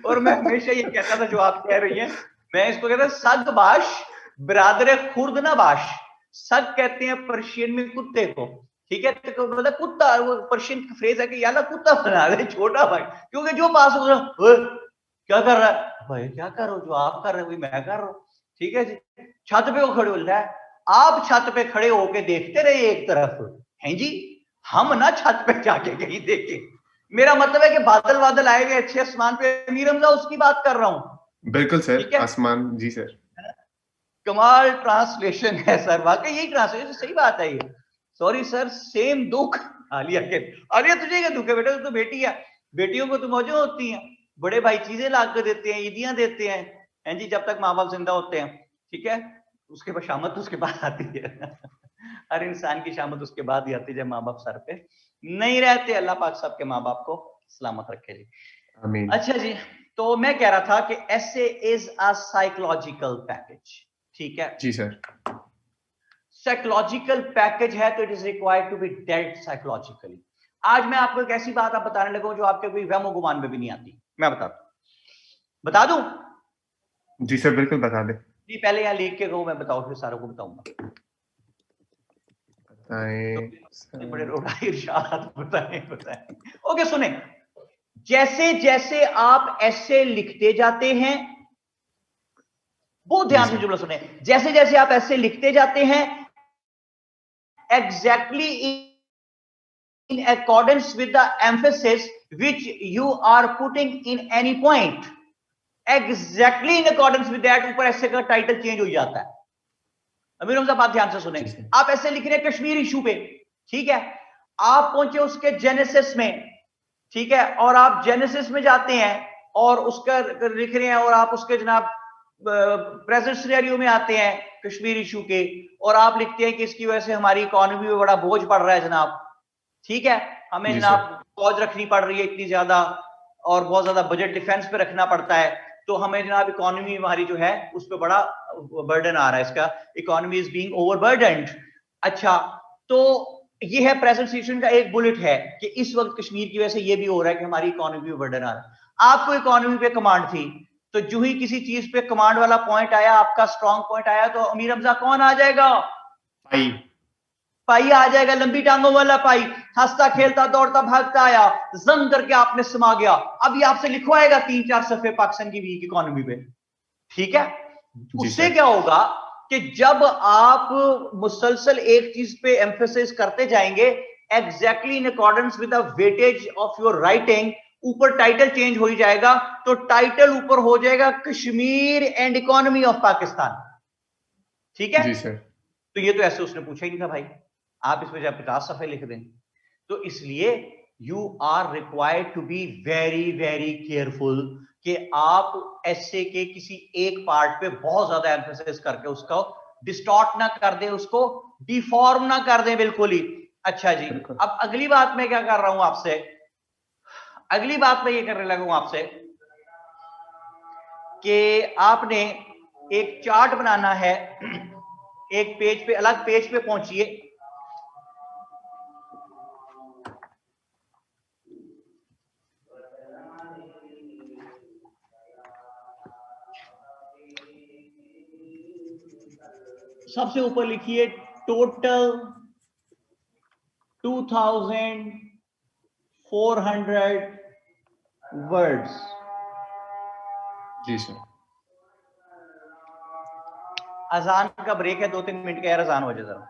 और मैं हमेशा ये कहता था जो आप कह रही हैं, मैं इसको कहता सगबाश, बिरादर खुर्द नबाश। सग कहते हैं पर्शियन में कुत्ते को, ठीक है, तो मतलब कुत्ता, वो पर्शियन फ्रेज है कि याला कुत्ता बना दे छोटा भाई, क्योंकि जो पास हो रहा, क्या कर रहा है भाई, क्या कर रहा हो, जो आप कर रहे हो वही मैं कर रहा हूँ, ठीक है जी। छत पे वो खड़े हो रहा है, आप छत पे खड़े होके देखते रहे एक तरफ, हैं जी, हम ना छत पे जाके कहीं देखे। मेरा मतलब है कि बादल बादल आए हुए अच्छे आसमान पे, अमीर हमजा उसकी बात कर रहा हूं, बिल्कुल सर, ठीक है। आसमान, जी सर। कमाल ट्रांसलेशन है सर, वाकई यही ट्रांसलेशन, सही बात है ये। सॉरी सर, सेम दुख आलिया के। आलिया तुझे क्या दुख है बेटा, तू तो बेटी है, बेटियों को तो मौजें होती हैं, बड़े भाई चीजें ला कर देते हैं, ईदियां देते हैं जी, जब तक माँ बाप जिंदा होते हैं, ठीक है। उसके बाद शामत तो उसके बाद आती है। हर इंसान की शामत उसके बाद ही आती है जब माँ बाप सर पे नहीं रहते। अल्लाह पाक सबके माँ बाप को सलामत रखे जी। आमीन। अच्छा जी, तो मैं कह रहा था कि essay is a psychological package, ठीक है। जी सर। साइकोलॉजिकल पैकेज है तो it is required to be dealt psychologically. आज मैं आपको एक ऐसी बात आप बताने लगा जो आपके कोई वहम गुमान में भी नहीं आती, मैं बता दूं? जी सर, बिल्कुल बता दे। जी पहले यहां लिख के कहो, मैं बताऊं, फिर सारों को बताऊंगा। तो बड़े रोड़ा इरशाद, बताएं। ओके सुने, जैसे जैसे आप ऐसे लिखते जाते हैं, बहुत ध्यान से जुमला सुने, जैसे जैसे आप ऐसे लिखते जाते हैं, exactly in accordance with the emphasis which you are putting in any point, exactly in accordance with that, ऊपर ऐसे का टाइटल चेंज हो जाता है। अमीर हमजा बात ध्यान से सुने, आप ऐसे लिख रहे हैं कश्मीर इशू पे, ठीक है, आप पहुंचे उसके जेनेसिस में, ठीक है, और आप जेनेसिस में जाते हैं और उसका लिख रहे हैं, और आप उसके जनाब प्रेजेंट सिनेरियो में आते हैं कश्मीर इशू के, और आप लिखते हैं कि इसकी वजह से हमारी इकोनॉमी में बड़ा बोझ पड़ रहा है जनाब, ठीक है, हमें जनाब फौज रखनी पड़ रही है इतनी ज्यादा, और बहुत ज्यादा बजट डिफेंस पे रखना पड़ता है, तो हमें जनाब इकोनॉमी हमारी जो है उस पर बड़ा बर्डन आ रहा है, इसका इकोनॉमी इज बीइंग ओवरबर्डन्ड। अच्छा, तो ये है प्रेजेंट सिचुएशन का एक बुलेट है कि इस वक्त कश्मीर की वजह से ये भी हो रहा है कि हमारी इकोनॉमी पे बर्डन आ रहा है। आपको इकोनॉमी पे कमांड थी, तो जो ही किसी चीज पे कमांड वाला पॉइंट आया, आपका स्ट्रॉन्ग पॉइंट आया, तो अमीर हमजा कौन आ जाएगा? पाई आ जाएगा, लंबी टांगों वाला पाई, हंसता खेलता दौड़ता भागता आया, जंग करके आपने समा गया। अब ये आपसे लिखवाएगा 3-4 सफे पाकिस्तान की वीक इकोनॉमी पे, ठीक है। उससे क्या होगा कि जब आप मुसलसल एक चीज पे एम्फेसिस करते जाएंगे, exactly in accordance with the weightage of your writing, ऊपर टाइटल चेंज हो जाएगा, तो टाइटल ऊपर हो जाएगा Kashmir and economy of Pakistan, ठीक है। जी सर। तो ये तो ऐसे उसने पूछा ही नहीं था भाई, आप इस वजह 50 सफे लिख दें। तो इसलिए you are required to be very very careful कि आप ऐसे के किसी एक पार्ट पे बहुत ज्यादा एम्फेसिस करके उसको डिस्टॉर्ट ना कर दें, उसको डिफॉर्म ना कर दें बिल्कुल ही। अच्छा जी, अब अगली बात मैं क्या कर रहा हूं आपसे, अगली बात मैं ये करने लगा हूं आपसे कि आपने एक चार्ट बनाना है, एक पेज पे, अलग पेज पे पहुंचिए, सबसे ऊपर लिखिए टोटल 2400 वर्ड्स। जी सर। अजान का ब्रेक है 2-3 मिनट का यार, अजान हो जाए जरा।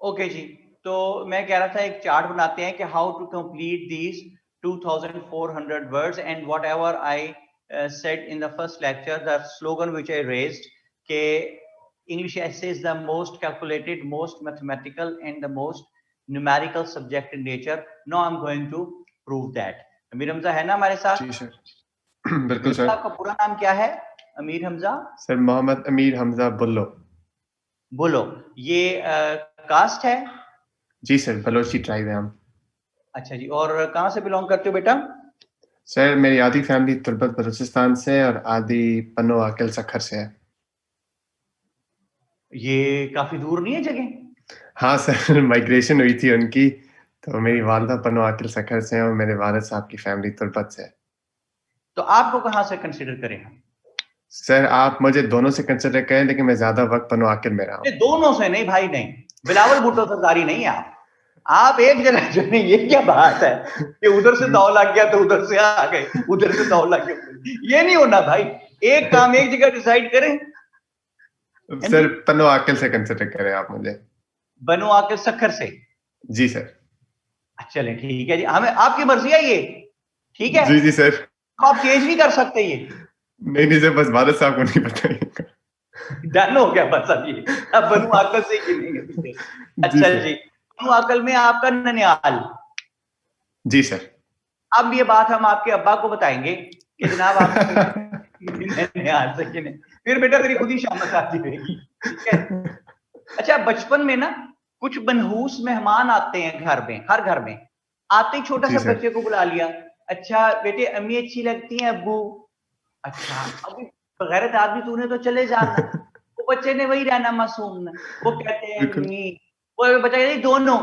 ओके जी, तो मैं कह रहा था एक चार्ट बनाते हैं कि how to complete these 2400 words and whatever I said in the first lecture, the slogan which I raised के English essay is the most calculated, most mathematical and the most numerical subject in nature. Now I'm going to prove that. Amir Hamza है ना हमारे साथ? जी sir. बिल्कुल sir. आपका पूरा नाम क्या है अमीर हमजा? सर मोहम्मद अमीर हमजा बुल्लो। बोलो, ये कास्ट है? जी सर, बलोची ट्राइब है हम। अच्छा जी, और कहाँ से बिलोंग करते हो बेटा? सर मेरी आधी फैमिली तुर्बत बलूचिस्तान से और आधी पन्नो आकिल सखर से है। ये काफी दूर नहीं है जगह? हाँ सर, माइग्रेशन हुई थी उनकी, तो मेरी वालदा पन्नो आकिल सखर से है और मेरे वालिद साहब की फैमिली तुर्बत से है। तो आपको कहाँ से कंसिडर करें हम? सर आप मुझे दोनों से कंसिडर करें, लेकिन मैं ज्यादा वक्त पन्नो आकिल में रहा हूँ। दोनों से नहीं भाई, नहीं, बिलावल भुट्टो सरदारी नहीं है आप एक जगह जो नहीं। ये क्या बात है कि उधर से दाव लग गया तो उधर से आ गए, उधर से दाव लग गया, ये नहीं होना भाई। एक काम एक जगह डिसाइड करें। सर पन्नो आकिल से कंसिडर करें आप मुझे। बनो आकिल सखर से? जी सर। चलें ठीक है जी, हमें आपकी मर्जी है ये, ठीक है? जी जी सर। आप चेंज नहीं कर सकते ये। नहीं नहीं सर, बस वालिद साहब को नहीं बताइएगा। डन हो गया बस, अब ये अब बनो आकिल से ही गिनेंगे। अच्छा जी, अकल में आपका ननिहाल। जी सर। अब ये बात हम आपके अब्बा को बताएंगे कि जनाब आप ननिहाल से कि नहीं, फिर बेटा तेरी खुद ही शामत आती रहेगी, ठीक है। अच्छा, बचपन में ना कुछ मनहूस मेहमान आते हैं घर में, हर घर में आते ही छोटा सा बच्चे को बुला लिया, अच्छा बेटे अम्मी अच्छी लगती हैं अब्बू, अच्छा अभी बगैरत आदमी तूने तो चले जाना, वो बच्चे ने वही रहना मासूम ना, वो कहते हैं अम्मी, वो बच्चा कहता है दोनों,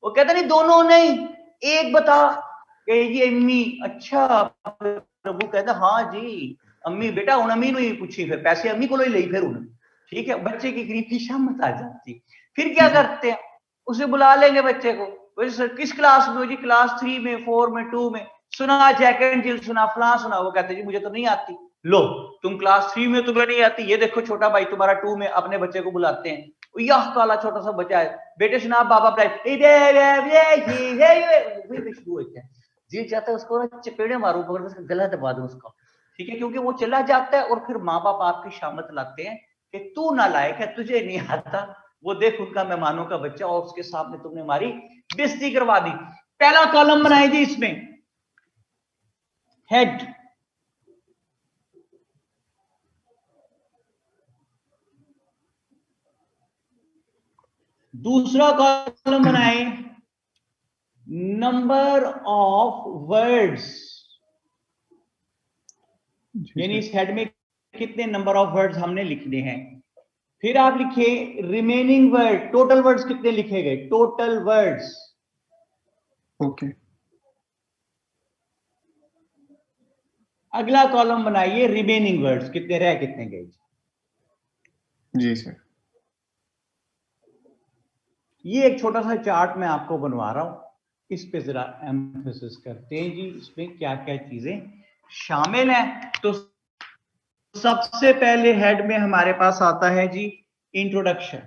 वो कहता नहीं दोनों नहीं एक बता, कहेगी अम्मी, अच्छा प्रभु कहता हाँ जी अम्मी, बेटा उन अम्मी ने पूछी, फिर पैसे अम्मी को ले फिर उन्हें, ठीक है। बच्चे की गरीब की शामत आ जाती। फिर क्या करते हैं, उसे बुला लेंगे बच्चे को, सर किस क्लास में हो जी, क्लास 3 में, 4 में, 2 में, सुना जैक एंड जिल सुना, फलां सुना, वो कहते जी मुझे तो नहीं आती। लो तुम क्लास 3 में तुम्हें नहीं आती, ये देखो छोटा भाई तुम्हारा 2 में, अपने बच्चे को बुलाते हैं, यह काला छोटा सा बच्चा है, बेटे सुना बाबा शुरू होते हैं, जी चाहता है उसको ना चपेड़े मारूं, पकड़ उसका गला दबा दूं उसका, ठीक है, क्योंकि वो चला जाता है और फिर माँ बाप आपकी शामत लाते हैं कि तू नालायक है, तुझे नहीं आता, वो देख उनका मेहमानों का बच्चा और उसके सामने तुमने हमारी बेइज्जती करवा दी। पहला कॉलम बनाई जी इसमें हेड, दूसरा कॉलम बनाए नंबर ऑफ वर्ड्स, यानी इस हेड में कितने नंबर ऑफ वर्ड्स हमने लिखने हैं। फिर आप लिखिए रिमेनिंग वर्ड, टोटल वर्ड्स कितने लिखे गए, टोटल वर्ड्स, ओके। अगला कॉलम बनाइए रिमेनिंग वर्ड्स, कितने रह कितने गए। जी सर। ये एक छोटा सा चार्ट मैं आपको बनवा रहा हूं, इस पे जरा एम्फेसिस करते हैं जी, इसमें क्या क्या चीजें शामिल हैं। तो सबसे पहले हेड में हमारे पास आता है जी इंट्रोडक्शन।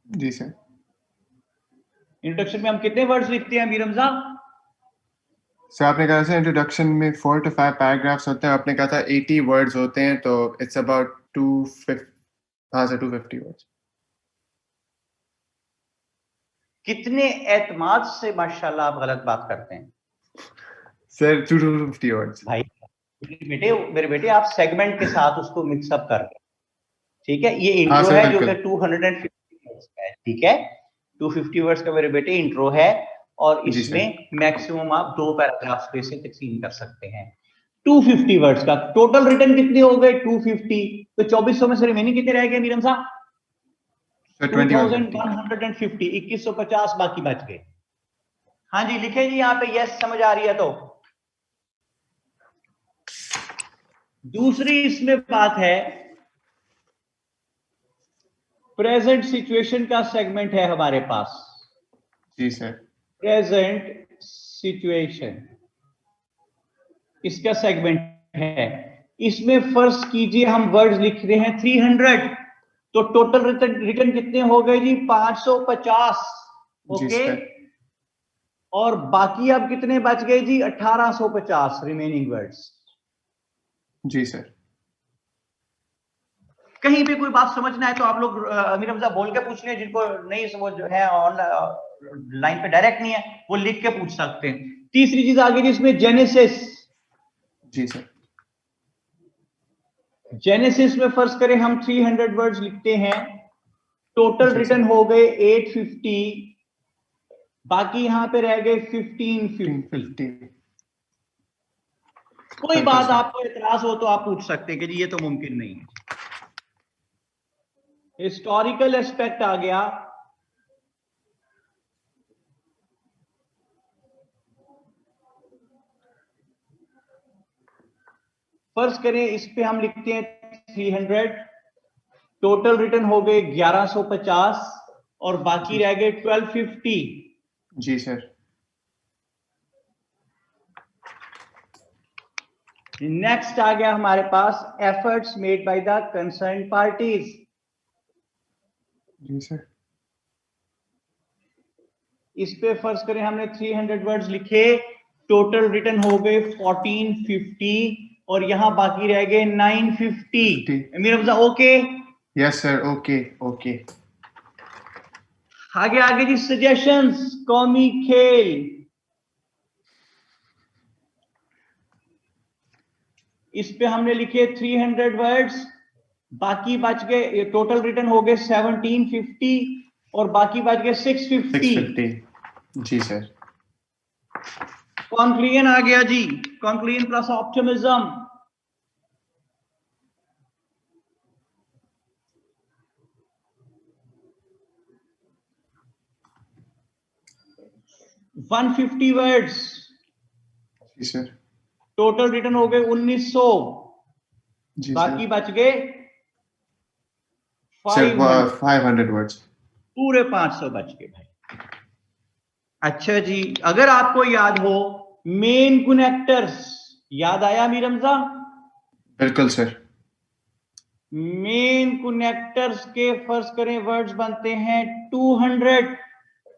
जी सर। इंट्रोडक्शन में हम कितने वर्ड्स लिखते हैं अमीर रमजा? सर आपने कहा था इंट्रोडक्शन में 4 to 5 पैराग्राफ्स होते हैं, आपने कहा था 80 वर्ड्स होते हैं, तो इट्स अबाउट 250, हाँ सर 250 वर्ड्स। कितने एतमाद से माशाल्लाह आप गलत बात करते हैं सर 250 वर्ड्स। भाई, मेरे बेटे आप सेगमेंट के साथ उसको मिक्सअप कर रहे हैं, ठीक है। ये हाँ इंट्रो सर है जो बिल्कुल। कि 250 वर्ड्स का है, ठीक है, 250 वर्ड्स का मेरे बेटे इंट्रो है, और जी सर। इसमें मैक्सिमम आप 2 पैराग्राफ्स पे से तकसीम कर सकते हैं। 250 वर्ड्स का टोटल रिटर्न कितने हो गए 250, तो 2400 में से रिमेनिंग कितने रह गए मीरम साहब? सर 2150। 2150, 2150 बाकी बच गए। हाँ जी लिखे जी यहाँ पे, यस समझ आ रही है तो। दूसरी इसमें बात है प्रेजेंट सिचुएशन का सेगमेंट है हमारे पास। जी सर। प्रेजेंट सिचुएशन इसका सेगमेंट है, इसमें फर्स्ट कीजिए हम वर्ड्स लिख रहे हैं 300, तो टोटल रिटर्न कितने हो गए जी 550, जी ओके। सर। और बाकी अब कितने बच गए जी 1850 रिमेनिंग वर्ड्स। जी सर। कहीं भी कोई बात समझना है तो आप लोग अमीर हमजा बोल के पूछ लें, जिनको नहीं समझ है ऑनलाइन पे डायरेक्ट नहीं है वो लिख के पूछ सकते हैं। तीसरी चीज आगे इसमें जेनेसिस। जी सर। जेनेसिस में फर्स्ट करें हम 300 वर्ड्स लिखते हैं, टोटल जी रिटर्न सर। हो गए 850, बाकी यहां पे रह गए 1550। 1550। कोई बिल्कुल बात सर। आपको एतराज हो तो आप पूछ सकते हैं कि जी ये तो मुमकिन नहीं है। हिस्टोरिकल एस्पेक्ट आ गया, फर्स्ट करें इस पे हम लिखते हैं 300, टोटल रिटर्न हो गए 1150 और बाकी रह गए 1250। जी सर। नेक्स्ट आ गया हमारे पास efforts made by the concern parties. जी सर। इस पे फर्स्ट करें हमने 300 वर्ड्स लिखे, टोटल रिटर्न हो गए 1450 और यहां बाकी रह गए 950। अमीर Afza okay? Yes sir. Okay okay. आगे आगे जी सजेशंस, कौमी खेल, इस पे हमने लिखे 300 वर्ड्स, बाकी बच गए, टोटल रिटर्न हो गए 1750 और बाकी बच गए 650। जी सर। कॉन्क्लूजन आ गया जी, conclusion plus optimism. One 150 words, जी सर। टोटल रिटर्न हो गए 1900, बाकी बच गए 500 वर्ड्स, पूरे 500 बच गए भाई। अच्छा जी, अगर आपको याद हो मेन कनेक्टर्स, याद आया मीर हमजा? बिल्कुल सर। मेन कनेक्टर्स के फर्ज करें वर्ड्स बनते हैं 200,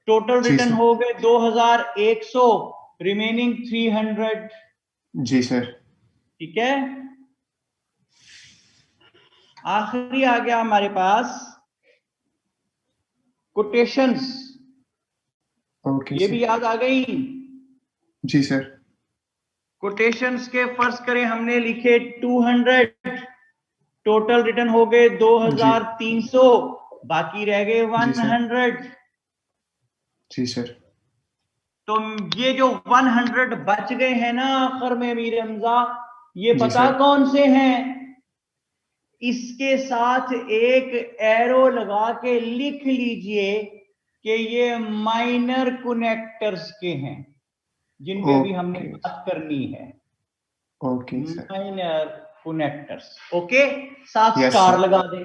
टोटल रिटर्न हो गए 2100, रिमेनिंग 300। जी सर। ठीक है, आखिरी आ गया हमारे पास कोटेशंस। ओके ये सर। भी याद आ गई? जी सर। कोटेशंस के फर्ज करें हमने लिखे 200, टोटल रिटर्न हो गए 2300, बाकी रह गए 100। जी सर। तो ये जो 100 बच गए हैं ना आखिर में मीर हमजा, ये पता कौन से हैं? इसके साथ एक एरो लगा के लिख लीजिए कि ये माइनर कनेक्टर्स के हैं, जिन पे भी हमने बात करनी है। Okay sir. Minor connectors, okay, साथ स्टार लगा दे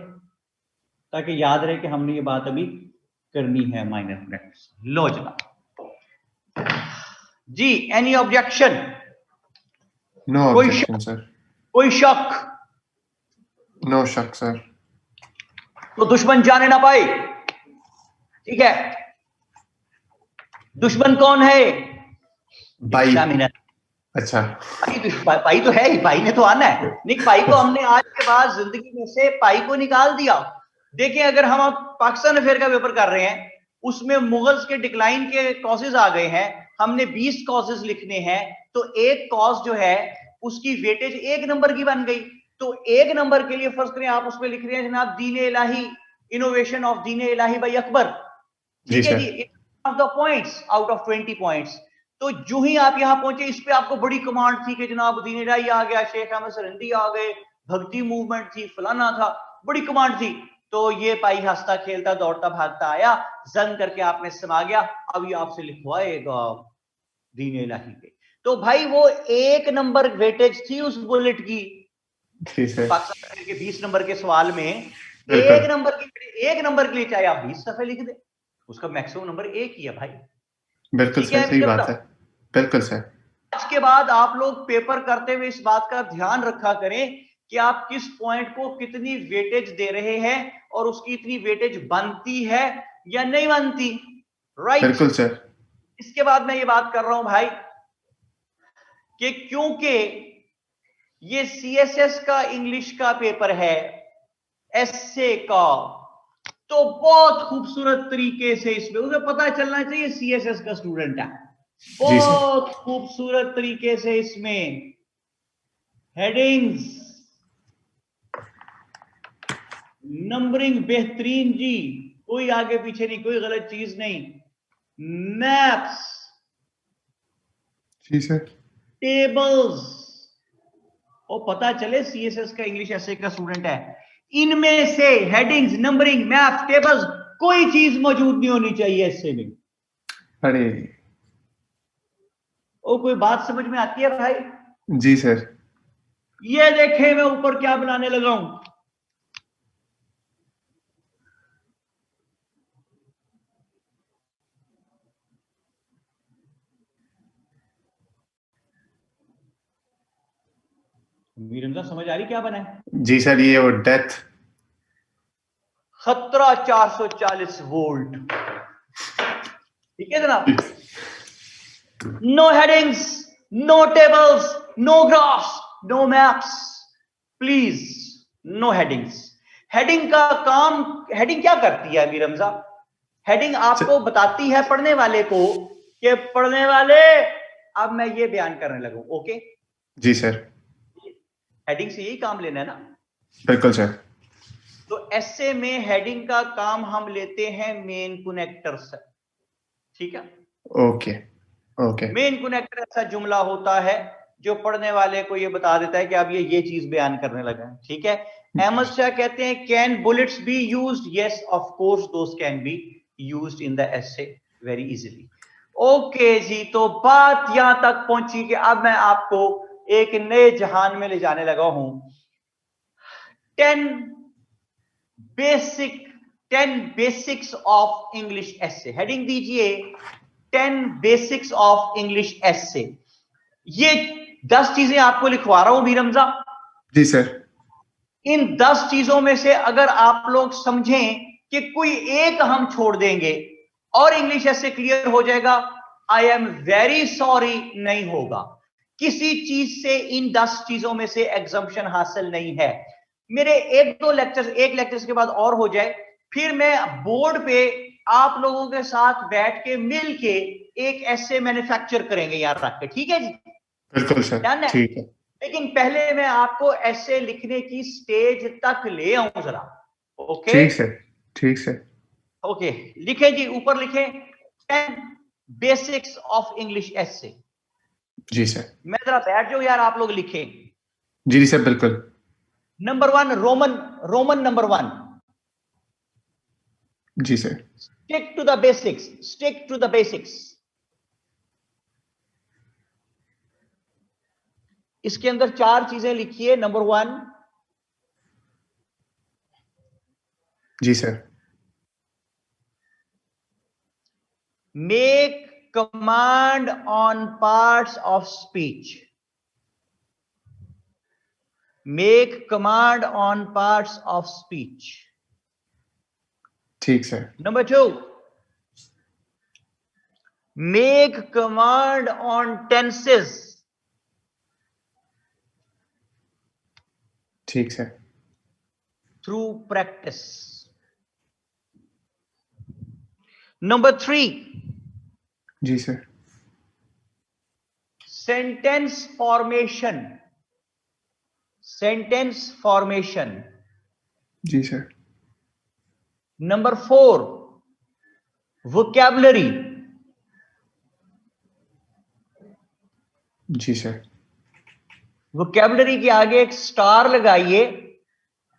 ताकि याद रहे कि हमने ये बात अभी करनी है, माइनर कनेक्टर्स। लो जनाब जी, any objection? No objection sir. कोई शक? नो शक सर। तो दुश्मन जाने ना पाए, ठीक है? दुश्मन कौन है? भाई। अच्छा, पाई तो है ही, पाई ने तो आना है। नहीं, पाई को हमने आज के बाद जिंदगी में से पाई को निकाल दिया। देखें, अगर हम पाकिस्तान अफेयर का पेपर कर रहे हैं, उसमें मुगल्स के डिक्लाइन के कॉजेज आ गए हैं, हमने 20 कॉजेज लिखने हैं, तो एक कॉज जो है उसकी वेटेज 1 नंबर की बन गई। तो 1 नंबर के लिए फर्ज करें आप उसमें लिख रहे हैं जनाब दीन इलाही, innovation of Deen Ilahi by Akbar, ठीक है जी, of the points out of 20 points. तो जो ही आप यहां पहुंचे, इस पे आपको बड़ी कमांड थी कि जनाब दीन इलाही आ गया, शेख अहमद सरहिंदी आ गए, भक्ति मूवमेंट थी, फलाना था, बड़ी कमांड थी। तो ये पाई हंसता खेलता दौड़ता भागता आया, जंग करके आपने समा गया, अभी आपसे लिखवाएगा दीन इलाही पे। तो भाई वो 1 नंबर वेटेज थी उस बुलेट की। पाकिस्तान के 20 नंबर के सवाल में 1 नंबर के लिए चाहे आप 20 सफे लिख दे, उसका मैक्सिमम नंबर 1 ही है भाई। बिल्कुल सर, सही बात है। बिल्कुल सर। इसके बाद आप लोग पेपर करते हुए इस बात का ध्यान रखा करें कि आप किस पॉइंट को कितनी वेटेज दे रहे हैं और उसकी इतनी वेटेज बनती है या नहीं बनती, राइट? बिल्कुल सर। इसके बाद मैं ये बात कर रहा हूं भाई कि क्योंकि ये सीएसएस का इंग्लिश का पेपर है, एसए का, तो बहुत खूबसूरत तरीके से इसमें उसे पता चलना चाहिए सीएसएस का स्टूडेंट है। बहुत खूबसूरत तरीके से इसमें हेडिंग्स, नंबरिंग बेहतरीन जी, कोई आगे पीछे नहीं, कोई गलत चीज नहीं, मैप्स, जी सर, टेबल्स, और पता चले सीएसएस का इंग्लिश एसए का स्टूडेंट है। इनमें से हेडिंग्स, नंबरिंग, मैप्स, टेबल्स, कोई चीज मौजूद नहीं होनी चाहिए एसए में। अरे ओ, कोई बात समझ में आती है भाई? जी सर। ये देखे मैं ऊपर क्या बनाने लगा हूं। मीरंजा समझ आ रही क्या बना है? जी सर, ये वो डेथ खतरा 440 वोल्ट, ठीक है जनाब? No headings, no tables, no graphs, no maps, please, no headings. Heading का काम, हेडिंग क्या करती है मीर हमजा? हेडिंग आपको बताती है पढ़ने वाले को कि पढ़ने वाले अब मैं ये बयान करने लगूं। ओके जी सर, हेडिंग से यही काम लेना है ना? बिल्कुल सर। तो ऐसे में हेडिंग का काम हम लेते हैं मेन कनेक्टर से, ठीक है? Okay okay. मेन कनेक्टर ऐसा जुमला होता है जो पढ़ने वाले को ये बता देता है कि अब ये चीज बयान करने लगा है, ठीक है? अहमद शाह कहते हैं can bullets be used? Yes of course those can be used in the essay very easily. Okay जी, तो बात यहां तक पहुंची कि अब मैं आपको एक नए जहान में ले जाने लगा हूं। 10 basics of English essay. Heading दीजिए 10 बेसिक्स ऑफ इंग्लिश एसे। ये 10 चीजें आपको लिखवा रहा हूं भी रमजा। जी सर। इन 10 चीजों में से अगर आप लोग समझें कि कोई एक हम छोड़ देंगे और इंग्लिश ऐसे क्लियर हो जाएगा, आई एम वेरी सॉरी, नहीं होगा। किसी चीज से इन 10 चीजों में से एग्जम्पशन हासिल नहीं है। मेरे एक लेक्चर्स के बाद और हो जाए, फिर मैं बोर्ड पे आप लोगों के साथ बैठ के मिल के एक ऐसे मैन्युफैक्चर करेंगे यार रख के, ठीक है जी? बिल्कुल सर, डन है। ठीक है। लेकिन पहले मैं आपको ऐसे लिखने की स्टेज तक ले आऊं जरा। ओके ठीक सर, ठीक सर। ओके, लिखें जी, ऊपर लिखें 10 बेसिक्स ऑफ इंग्लिश एसे। जी सर। मैं जरा बैठ जाऊं यार, आप लोग लिखें। जी सर, बिल्कुल। Number 1, Roman number 1। जी sir. Stick to the basics, stick to the basics. इसके अंदर 4 चीजें लिखी है। नंबर 1, जी sir. make command on parts of speech. Make command on parts of speech. ठीक sir. Number 2, make command on tenses. ठीक sir. Through practice. Number 3, जी sir. sentence formation. Sentence formation. जी सर। Number 4, vocabulary. जी sir. vocabulary के आगे एक star लगाइए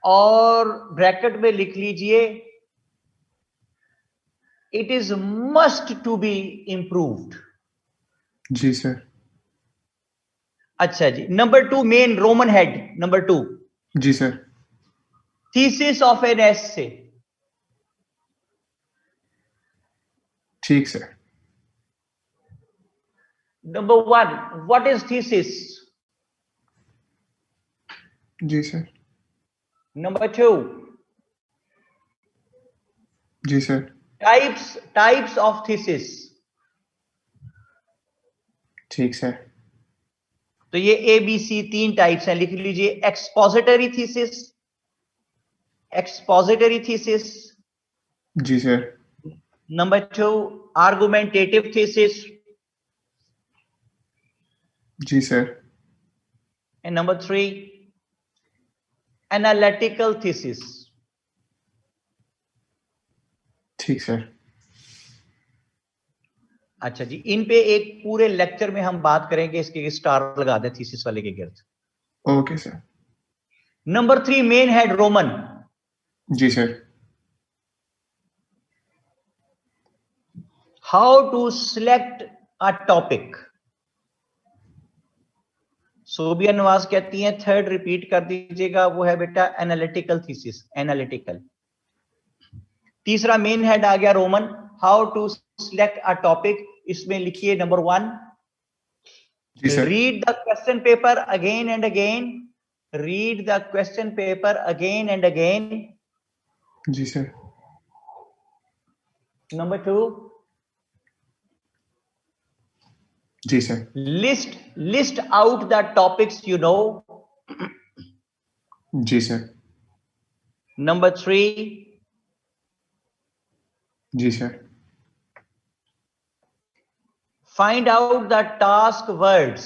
और ब्रैकेट में लिख लीजिए it is must to be improved. जी सर। अच्छा जी, number 2, main Roman head number 2, जी sir. Thesis of an essay. ठीक sir. Number 1, what is thesis? जी सर। नंबर 2, जी सर। Types of thesis. ठीक सर। तो ये ABC 3 टाइप्स हैं, लिख लीजिए। Expository thesis, expository thesis. जी सर। Number 2, argumentative thesis. जी sir. And number 3, analytical thesis. ठीक सर। अच्छा जी, इन पे एक पूरे लेक्चर में हम बात करेंगे, इसके स्टार लगा दे थीसिस वाले के गिर्द। Okay sir. Number 3, main head Roman. जी sir. How to select a topic. Sobia Nawaz कहती हैं 3rd रिपीट कर दीजिएगा, वो है बेटा एनालिटिकल थीसिस, एनालिटिकल। तीसरा मेन हेड आ गया Roman, how to select a topic. इसमें लिखिए नंबर 1, जी sir. Read the question paper again and again. Read the question paper again and again. जी सर। नंबर 2, जी sir. List out the topics you know. जी sir. Number 3, जी sir. Find out the task words,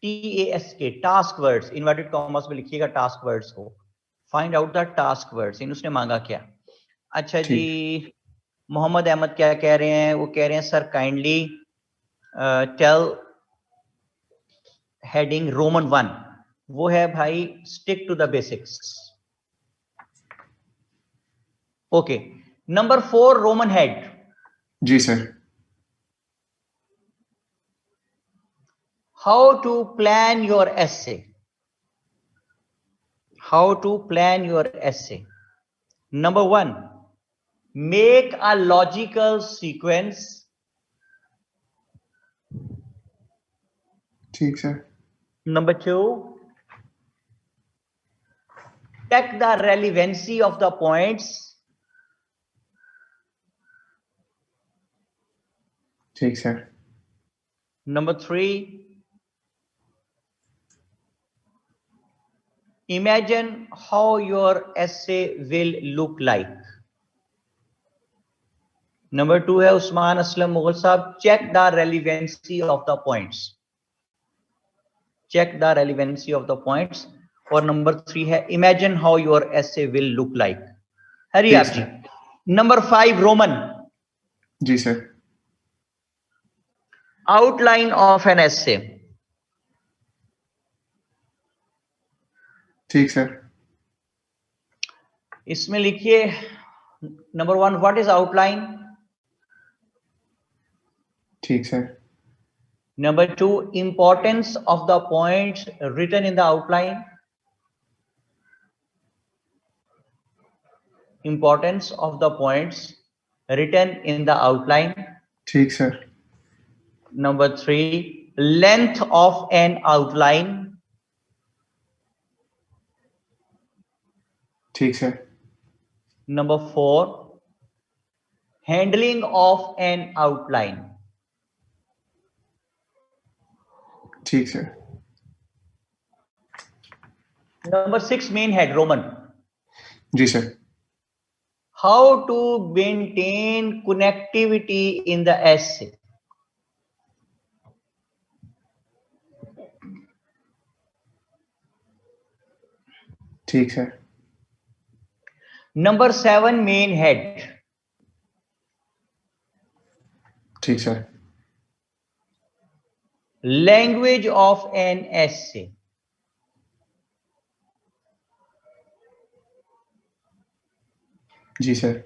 TASK, task words, inverted commas में लिखिएगा task words को. Find out the task words. इन उसने मांगा क्या? अच्छा जी, मोहम्मद अहमद क्या कह रहे हैं? वो कह रहे हैं sir kindly tell heading Roman 1. वो है भाई stick to the basics. Okay, number 4 Roman head. जी sir. How to plan your essay. How to plan your essay. Number 1, make a logical sequence. ठीक sir. Number 2, check the relevancy of the points. ठीक sir. Number 3, imagine how your essay will look like. Number 2 है उस्मान असलम मुगल साहब, check the relevancy of the points. Check the relevancy of the points. और number 3 है imagine how your essay will look like. Hurry up जी. Number 5 Roman. जी sir. Outline of an essay. ठीक sir. इसमें लिखिए number 1, what is outline. ठीक sir. Number 2, importance of the points written in the outline. Importance of the points written in the outline. ठीक sir. Number 3, length of an outline. ठीक sir. Number 4, handling of an outline. ठीक sir. Number 6, main head Roman. जी sir. How to maintain connectivity in the essay. ठीक sir. Number 7, main head. ठीक sir. Language of an essay. जी sir.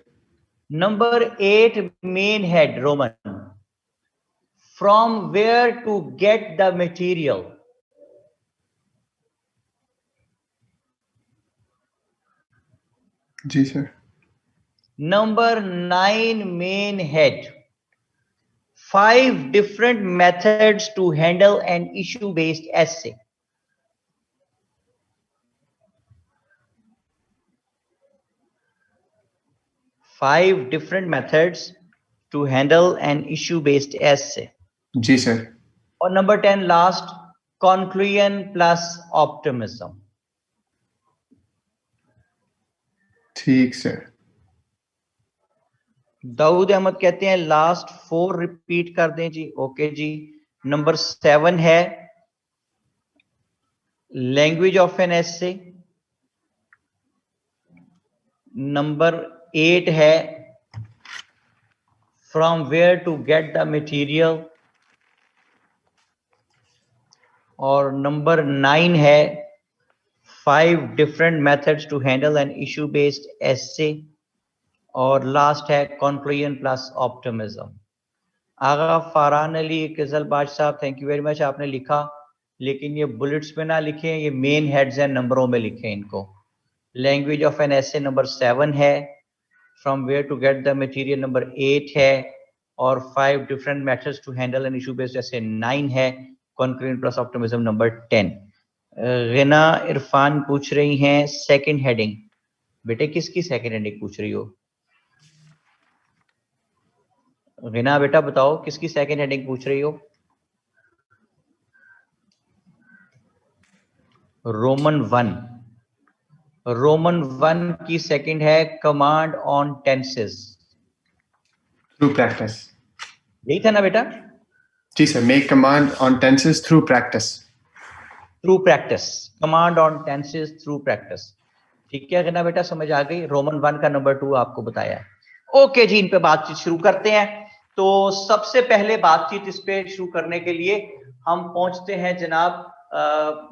Number 8, main head Roman. From where to get the material. जी sir. Number 9, main head. 5 different methods to handle an issue-based essay. Five different methods to handle an issue-based essay. जी sir. और number 10 last, conclusion plus optimism. ठीक sir. Dawood Ahmed कहते हैं last 4 repeat कर दें जी. Okay जी. Number 7 है language of an essay. Number 8 है from where to get the material. और नंबर 9 है 5 different methods to handle an issue based essay. और लास्ट है conclusion plus optimism. Agha Farhan Ali Qizilbash साहब, थैंक यू वेरी मच. आपने लिखा, लेकिन ये बुलेट्स में ना लिखें, ये मेन हेड्स हैं, नंबरों में लिखें इनको. Language of an essay number 7 है. From where to get the material number 8 है. और 5 different methods to handle an issue based essay 9 है. Conclusion plus optimism number 10. गिना इरफान पूछ रही हैं सेकंड हेडिंग. बेटे किसकी सेकंड हेडिंग पूछ रही हो? गिना बेटा बताओ किसकी सेकंड हेडिंग पूछ रही हो? रोमन 1. रोमन 1 की सेकंड है command on tenses. Through practice. यही था ना बेटा? जी sir, make command on tenses through practice. Through practice, command on tenses through practice. ठीक है ना बेटा, समझ आ गई? रोमन 1 का नंबर 2 आपको बताया है। ओके जी, इन पे बातचीत शुरू करते हैं। तो सबसे पहले बातचीत इस पे शुरू करने के लिए हम पहुंचते हैं जनाब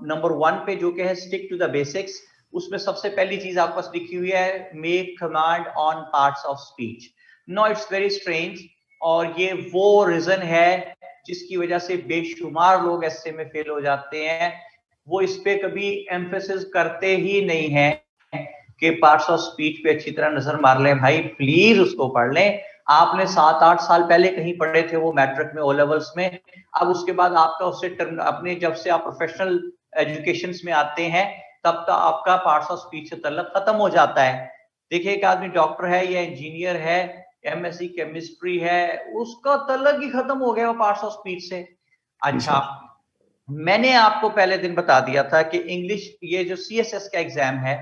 नंबर 1 पे, जो कि है स्टिक टू द बेसिक्स। उसमें सबसे पहली चीज आपके पास लिखी हुई है, make command on parts of speech. No, it's very strange, और ये वो रीजन है जिसकी वजह से बेशुमार लोग ऐसे में फेल हो जाते हैं। वो इस पे कभी एम्फेसिस करते ही नहीं है कि पार्ट्स ऑफ स्पीच पे अच्छी तरह नजर मार लें। भाई प्लीज उसको पढ़ लें। आपने 7-8 साल पहले कहीं पढ़े थे वो मैट्रिक में, ओ लेवल्स में। अब उसके बाद आपका उससे अपने जब से आप प्रोफेशनल एजुकेशन में आते हैं तब तक आपका पार्ट्स ऑफ स्पीच से तल्लक खत्म हो जाता है। देखिए, एक आदमी डॉक्टर है या इंजीनियर है, एमएससी केमिस्ट्री है, उसका तल्लक ही खत्म हो गया वो पार्ट्स ऑफ स्पीच से। अच्छा, मैंने आपको पहले दिन बता दिया था कि इंग्लिश, ये जो सीएसएस का एग्जाम है,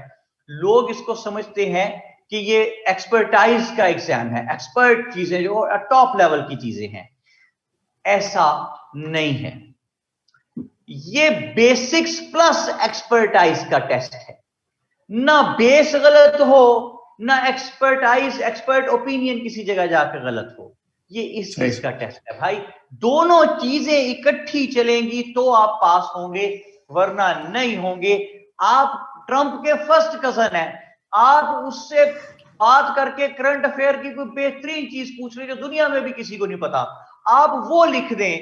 लोग इसको समझते हैं कि ये एक्सपर्टाइज का एग्जाम है, एक्सपर्ट चीजें जो टॉप लेवल की चीजें हैं। ऐसा नहीं है, ये बेसिक्स प्लस एक्सपर्टाइज का टेस्ट है। ना बेस गलत हो, ना एक्सपर्ट ओपिनियन किसी जगह जाकर गलत हो। ये इस चीज का टेस्ट है भाई। दोनों चीजें इकट्ठी चलेंगी तो आप पास होंगे, वरना नहीं होंगे। आप ट्रंप के फर्स्ट कजन हैं, आप उससे बात करके करंट अफेयर की कोई बेहतरीन चीज पूछ रहे जो दुनिया में भी किसी को नहीं पता, आप वो लिख दें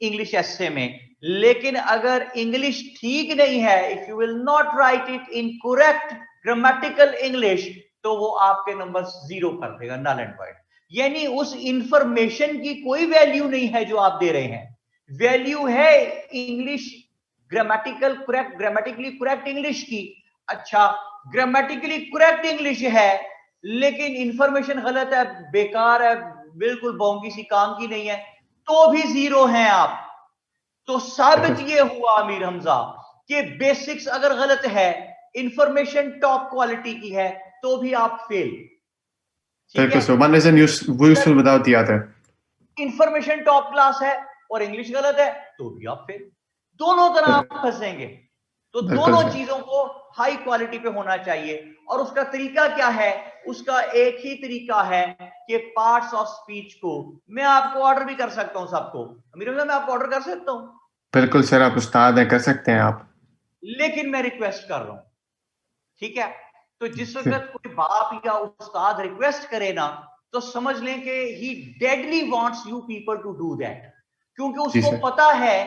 इंग्लिश एस्से में। लेकिन अगर इंग्लिश ठीक नहीं है, if you will not right it in correct grammatical English, तो वो आपके नंबर 0 कर देगा, नल एंड वॉइड। यानी उस इंफॉर्मेशन की कोई वैल्यू नहीं है जो आप दे रहे हैं। वैल्यू है इंग्लिश ग्रामेटिकली करेक्ट इंग्लिश की। अच्छा, ग्रामेटिकली करेक्ट इंग्लिश है लेकिन इंफॉर्मेशन गलत है, बेकार है, बिल्कुल बोंगी सी, काम की नहीं है, तो भी 0 हैं आप। तो साबित ये हुआ अमीर हमजा कि बेसिक्स अगर गलत है, इंफॉर्मेशन टॉप क्वालिटी की है, तो भी आप फेल। ठीक है, so one isn't useful without the other. Information top class है और इंग्लिश गलत है, तो भी आप फेल। दोनों तरह आप फंसेंगे। तो दोनों चीजों को हाई क्वालिटी पे होना चाहिए। और उसका तरीका क्या है? उसका एक ही तरीका है कि पार्ट्स ऑफ स्पीच को मैं आपको ऑर्डर भी कर सकता हूं सबको। अमीर हमजा, मैं आपको ऑर्डर कर सकता हूं? बिल्कुल सर, आप उस्ताद हैं, कर सकते हैं आप। लेकिन मैं रिक्वेस्ट कर रहा हूं, ठीक है? तो जिस वक्त कोई बाप या उस्ताद रिक्वेस्ट करे ना, तो समझ लें कि he deadly wants you people to do that, क्योंकि उसको पता है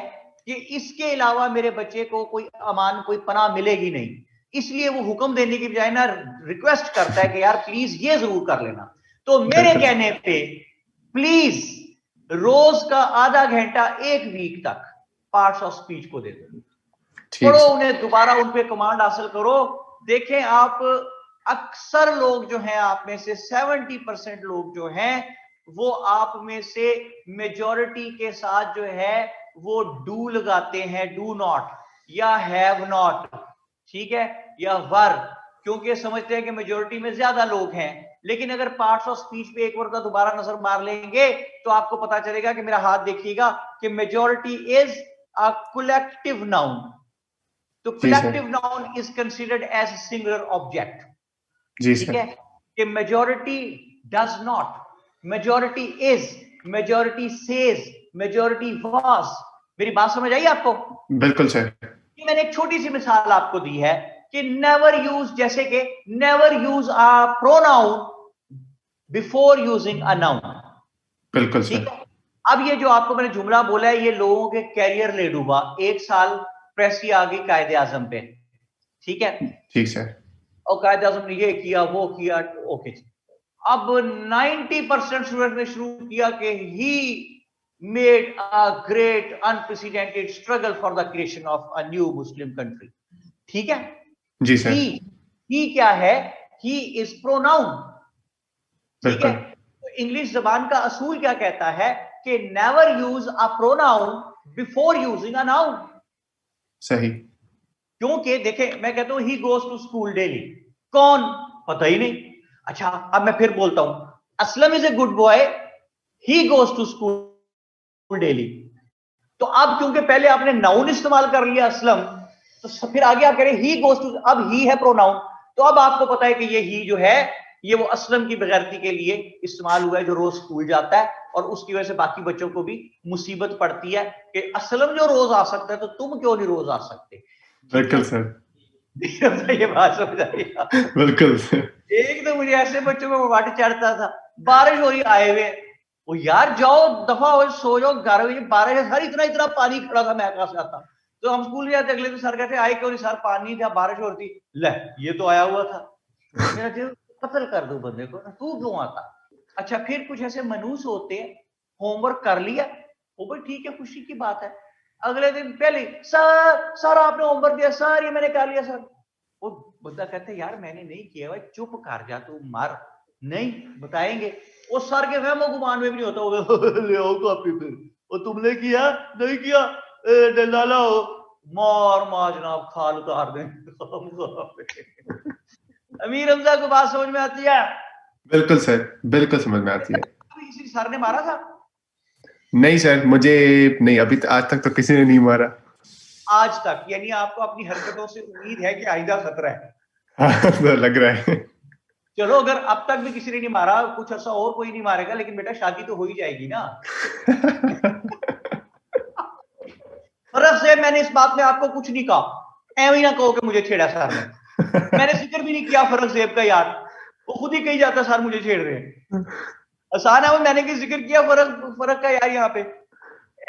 कि इसके अलावा मेरे बच्चे को कोई अमान, कोई पनाह मिलेगी नहीं। इसलिए वो हुक्म देने की बजाय ना रिक्वेस्ट करता है कि यार प्लीज ये जरूर कर लेना। तो मेरे कहने पे प्लीज रोज का आधा घंटा एक वीक तक पार्ट्स ऑफ स्पीच को दे दो, पढ़ो उन्हें, दोबारा उन पे कमांड हासिल करो। देखें आप, अक्सर लोग जो हैं आप में से 70% लोग जो हैं, वो आप में से मेजॉरिटी के साथ जो है वो डू लगाते हैं, डू नॉट या हैव नॉट, ठीक है, या वर, क्योंकि समझते हैं कि मेजॉरिटी में ज्यादा लोग हैं। लेकिन अगर पार्ट्स ऑफ स्पीच पे एक बार दोबारा नजर मार लेंगे तो आपको पता चलेगा कि मेरा हाथ देखिएगा कि majority is a collective noun. तो collective noun is considered as singular object, ठीक है? कि majority does not, majority is, majority says, majority was. मेरी बात समझ आई आपको? बिल्कुल सर। मैंने एक छोटी सी मिसाल आपको दी है कि नेवर यूज, जैसे कि never use a pronoun before using a noun. बिल्कुल ठीक है? अब ये जो आपको मैंने जुमला बोला है, ये लोगों के कैरियर ले डूबा। 1 साल प्रेस ही आ गई कायदे आजम पे, ठीक है? ठीक सर। और कायदे आजम ने ये किया, वो किया, ओके। अब 90% स्टूडेंट ने शुरू किया कि he made a great unprecedented struggle for the creation of a new Muslim country, ठीक है? जी सर। ही क्या है? ही इज प्रोनाउन, ठीक है? बिल्कुल। तो इंग्लिश जबान का असूल क्या कहता है कि never use a pronoun before using a noun. सही। क्योंकि देखें, मैं कहता हूं he goes to school daily, कौन? पता ही नहीं। अच्छा, अब मैं फिर बोलता हूं, Aslam is a good boy, he goes to school daily. तो अब क्योंकि पहले आपने नाउन इस्तेमाल कर लिया असलम, तो फिर आगे आप कह रहे ही गोज टू, अब ही है प्रोनाउन, तो अब आपको पता है कि ये ही जो है ये वो असलम की बेगैरती के लिए इस्तेमाल हुआ है, जो रोज स्कूल जाता है, और उसकी वजह से बाकी बच्चों को भी मुसीबत पड़ती है कि असलम जो रोज आ सकता है तो तुम क्यों नहीं रोज आ सकते। बिल्कुल सर, ये बात समझ आई आप? बिल्कुल सर। एक तो मुझे ऐसे बच्चों को वाट चढ़ता था, बारिश हो रही आए हुए, वो यार जाओ दफा हो, सो जाओ, 11 बजे बारिश है सर, इतना इतना पानी खड़ा था, मैं कहां से आता। तो हम स्कूल जाते, अगले दिन सर कहते आए क्यों नहीं सर, पानी था, बारिश हो रही थी। ले ये तो आया हुआ था। मेरा दिल कत्ल कर दो बंदे को, तू क्यों आता। अच्छा फिर कुछ ऐसे मनूस होते हैं, होमवर्क कर लिया, वो भी ठीक है, खुशी की बात है। अगले दिन पहले सर आपने होमवर्क दिया, सर ये मैंने कर लिया सर। वो बंदा कहते यार मैंने नहीं किया, भाई चुप कर जा तू, मार नहीं बताएंगे। वो सर के गम गुमान में भी नहीं होता, ले आओ कॉपी फिर, वो तुमने किया नहीं किया, लाला हो, मार जनाब, खाल उतार दें। अमीर हमजा को बात समझ में आती है? बिल्कुल सर, बिल्कुल समझ में आती है। इसी सर ने मारा था? नहीं सर, मुझे नहीं, अभी आज तक तो किसी ने नहीं मारा। आज तक? यानी आपको अपनी हरकतों से उम्मीद है कि आइंदा खतरा है? हाँ तो लग रहा है। चलो अगर अब तक भी किसी ने नहीं मारा, कुछ ऐसा और कोई नहीं मारेगा, लेकिन बेटा शादी तो हो ही जाएगी ना। फर्क से मैंने इस बात में आपको कुछ नहीं कहा, ऐਵੇਂ ही ना कहो कि मुझे छेड़ा सर ने। मैंने जिक्र भी नहीं किया फर्क जेब का यार, वो खुद ही कही जाता सर मुझे छेड़ रहे हैं। आसान है वो, मैंने भी जिक्र किया फर्क का यार, यहाँ पे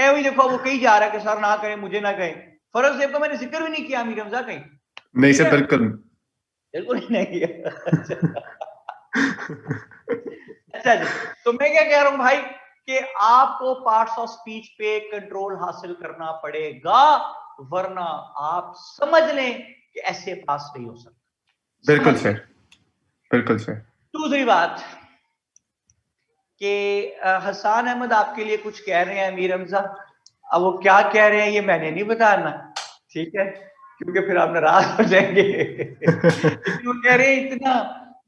ऐਵੇਂ ही देखो वो कही जा रहा है कि सर ना कहें, मुझे ना कहें। फर्क जेब का मैंने जिक्र भी नहीं किया अमीर हमजा कहीं। नहीं सर, बिल्कुल बिल्कुल नहीं किया। अच्छा जी, तो मैं क्या कह रहा हूं भाई कि आपको पार्ट्स ऑफ स्पीच पे कंट्रोल हासिल करना पड़ेगा, वरना आप समझ लें कि ऐसे पास नहीं हो सकता। बिल्कुल सर, बिल्कुल सर। दूसरी बात कि हसान अहमद आपके लिए कुछ कह रहे हैं अमीर हमजा, अब वो क्या कह रहे हैं ये मैंने नहीं बताना, ठीक है, क्योंकि फिर आप नाराज हो जाएंगे। लेकिन वो कह रहे हैं इतना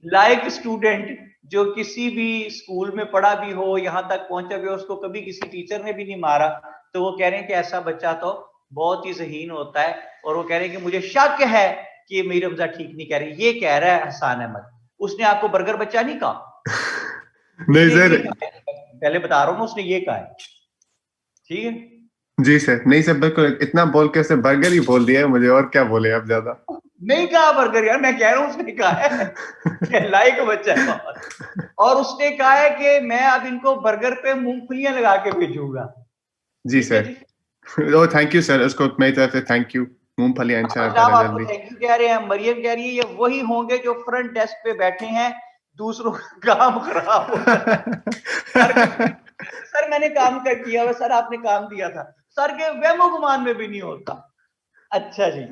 लायक स्टूडेंट जो किसी भी स्कूल में पढ़ा भी हो, यहाँ तक पहुंचा भी हो, उसको कभी किसी टीचर ने भी नहीं मारा, तो वो कह रहे हैं कि ऐसा बच्चा तो बहुत ही ज़हीन होता है। और वो कह रहे हैं कि मुझे शक है कि मीर हमजा ठीक नहीं कह रही, ये कह रहा है हसान अहमद। उसने आपको बर्गर बच्चा नहीं कहा? नहीं सर, पहले बता रहा हूँ, उसने ये कहा है, ठीक है जी सर, नहीं सर, बिल्कुल इतना बोल के उसने बर्गर ही बोल दिया है मुझे, और क्या बोले अब ज्यादा। नहीं कहा बर्गर यार, मैं कह रहा हूँ उसने कहा है लाइक बच्चा है बहुत। और उसने कहा है कि मैं अब इनको बर्गर पे मूंगफलियां लगा के भेजूंगा। जी sir, oh thank you sir, उसको मेरी तरफ से थैंक यू। मूंगफलियां इंशाल्लाह ताला आपको जल्दी। थैंक यू कह रहे हैं, मरियम कह रही है ये वही होंगे जो फ्रंट डेस्क पे बैठे हैं, दूसरों का काम खराब होता है। सर मैंने काम कर किया हुआ, सर आपने काम दिया था, सर के वहमो गुमान में भी नहीं होता। अच्छा जी,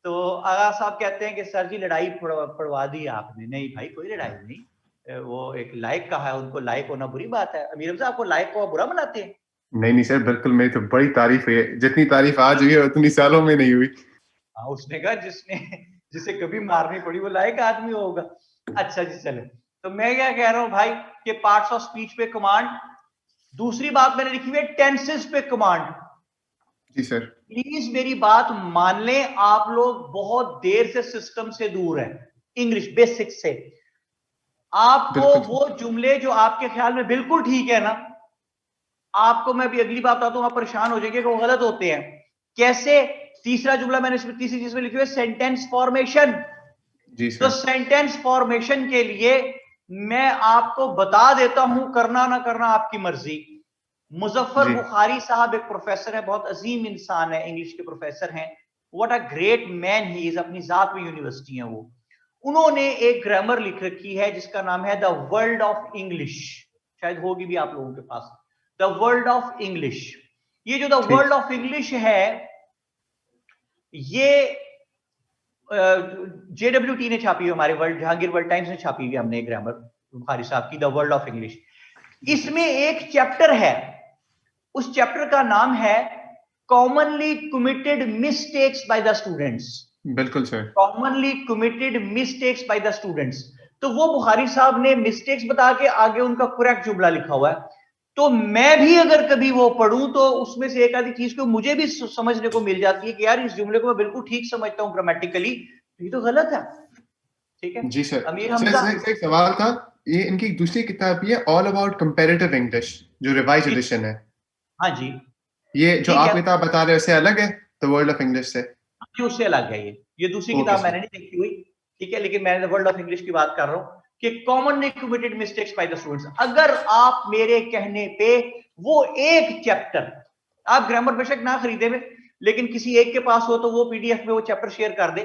तो आगा साहब कहते हैं कि सर जी लड़ाई पड़वा दी आपने। नहीं भाई कोई लड़ाई नहीं, वो एक लायक कहा है, उनको लायक होना बुरी बात है। अमीर हमजा आपको लायक को बुरा बनाते हैं? नहीं नहीं सर, बिल्कुल, मेरी तो बड़ी तारीफ हुई है, जितनी तारीफ आज हुई है उतनी सालों में नहीं हुई। हाँ उसने कहा जिसे कभी मारनी पड़ी वो लायक आदमी होगा। अच्छा जी चले, तो मैं क्या कह रहा हूं भाई कि पार्ट्स ऑफ स्पीच पे कमांड। दूसरी बात मैंने लिखी हुई है टेंसेस पे कमांड। Ji sir. प्लीज मेरी बात मान लें, आप लोग बहुत देर से सिस्टम से दूर हैं, इंग्लिश बेसिक्स से। आपको वो जुमले जो आपके ख्याल में बिल्कुल ठीक है ना, आपको मैं भी अगली बात बताता हूं, आप परेशान हो जाएंगे कि वो गलत होते हैं कैसे। तीसरा जुमला मैंने इसमें तीसरी चीज में लिखी हुई है सेंटेंस फॉर्मेशन। जी तो सर। सेंटेंस फॉर्मेशन के लिए मैं आपको बता देता हूं, करना ना करना आपकी मर्जी। मुजफ्फर जी बुखारी साहब एक प्रोफेसर है, बहुत अजीम इंसान है, इंग्लिश के प्रोफेसर हैं। What a great man he is, अपनी जात में यूनिवर्सिटी है वो। उन्होंने एक ग्रामर लिख रखी है जिसका नाम है द वर्ल्ड ऑफ इंग्लिश, शायद होगी भी आप लोगों के पास, द वर्ल्ड ऑफ इंग्लिश। ये जो द ठीक। वर्ल्ड ऑफ इंग्लिश है, ये JWT ने छापी हुई, हमारे वर्ल्ड जहांगीर वर्ल्ड टाइम्स ने छापी हुई, हमने ग्रामर बुखारी साहब की द वर्ल्ड ऑफ इंग्लिश। इसमें एक चैप्टर है, उस चैप्टर का नाम है commonly committed mistakes by the students. बिल्कुल sir. Commonly committed mistakes by the students. तो वो बुखारी साहब ने मिस्टेक्स बता के आगे उनका करेक्ट जुमला लिखा हुआ है। तो मैं भी अगर कभी वो पढ़ूं तो उसमें से एक आधी चीज को मुझे भी समझने को मिल जाती है कि यार इस जुमले को मैं बिल्कुल ठीक समझता हूँ ग्रामेटिकली, ये तो गलत है। ठीक है जी सर। अमीर सर हमजा, एक सवाल था, ये इनकी दूसरी किताब भी है ऑल अबाउट कंपैरेटिव इंग्लिश, जो रिवाइज एडिशन है, हाँ जी ये जो ठीक आप है, किताब बता रहे हो उससे अलग है द वर्ल्ड ऑफ इंग्लिश से? ये उससे अलग है। ये दूसरी ओके किताब मैंने सर। नहीं देखी हुई, ठीक है, लेकिन मैं वर्ल्ड ऑफ इंग्लिश की बात कर रहा हूँ कि commonly committed mistakes by the students. अगर आप मेरे कहने पे वो एक चैप्टर, आप ग्रामर बेशक ना खरीदे में, लेकिन किसी एक के पास हो तो वो पीडीएफ में वो चैप्टर शेयर कर दे,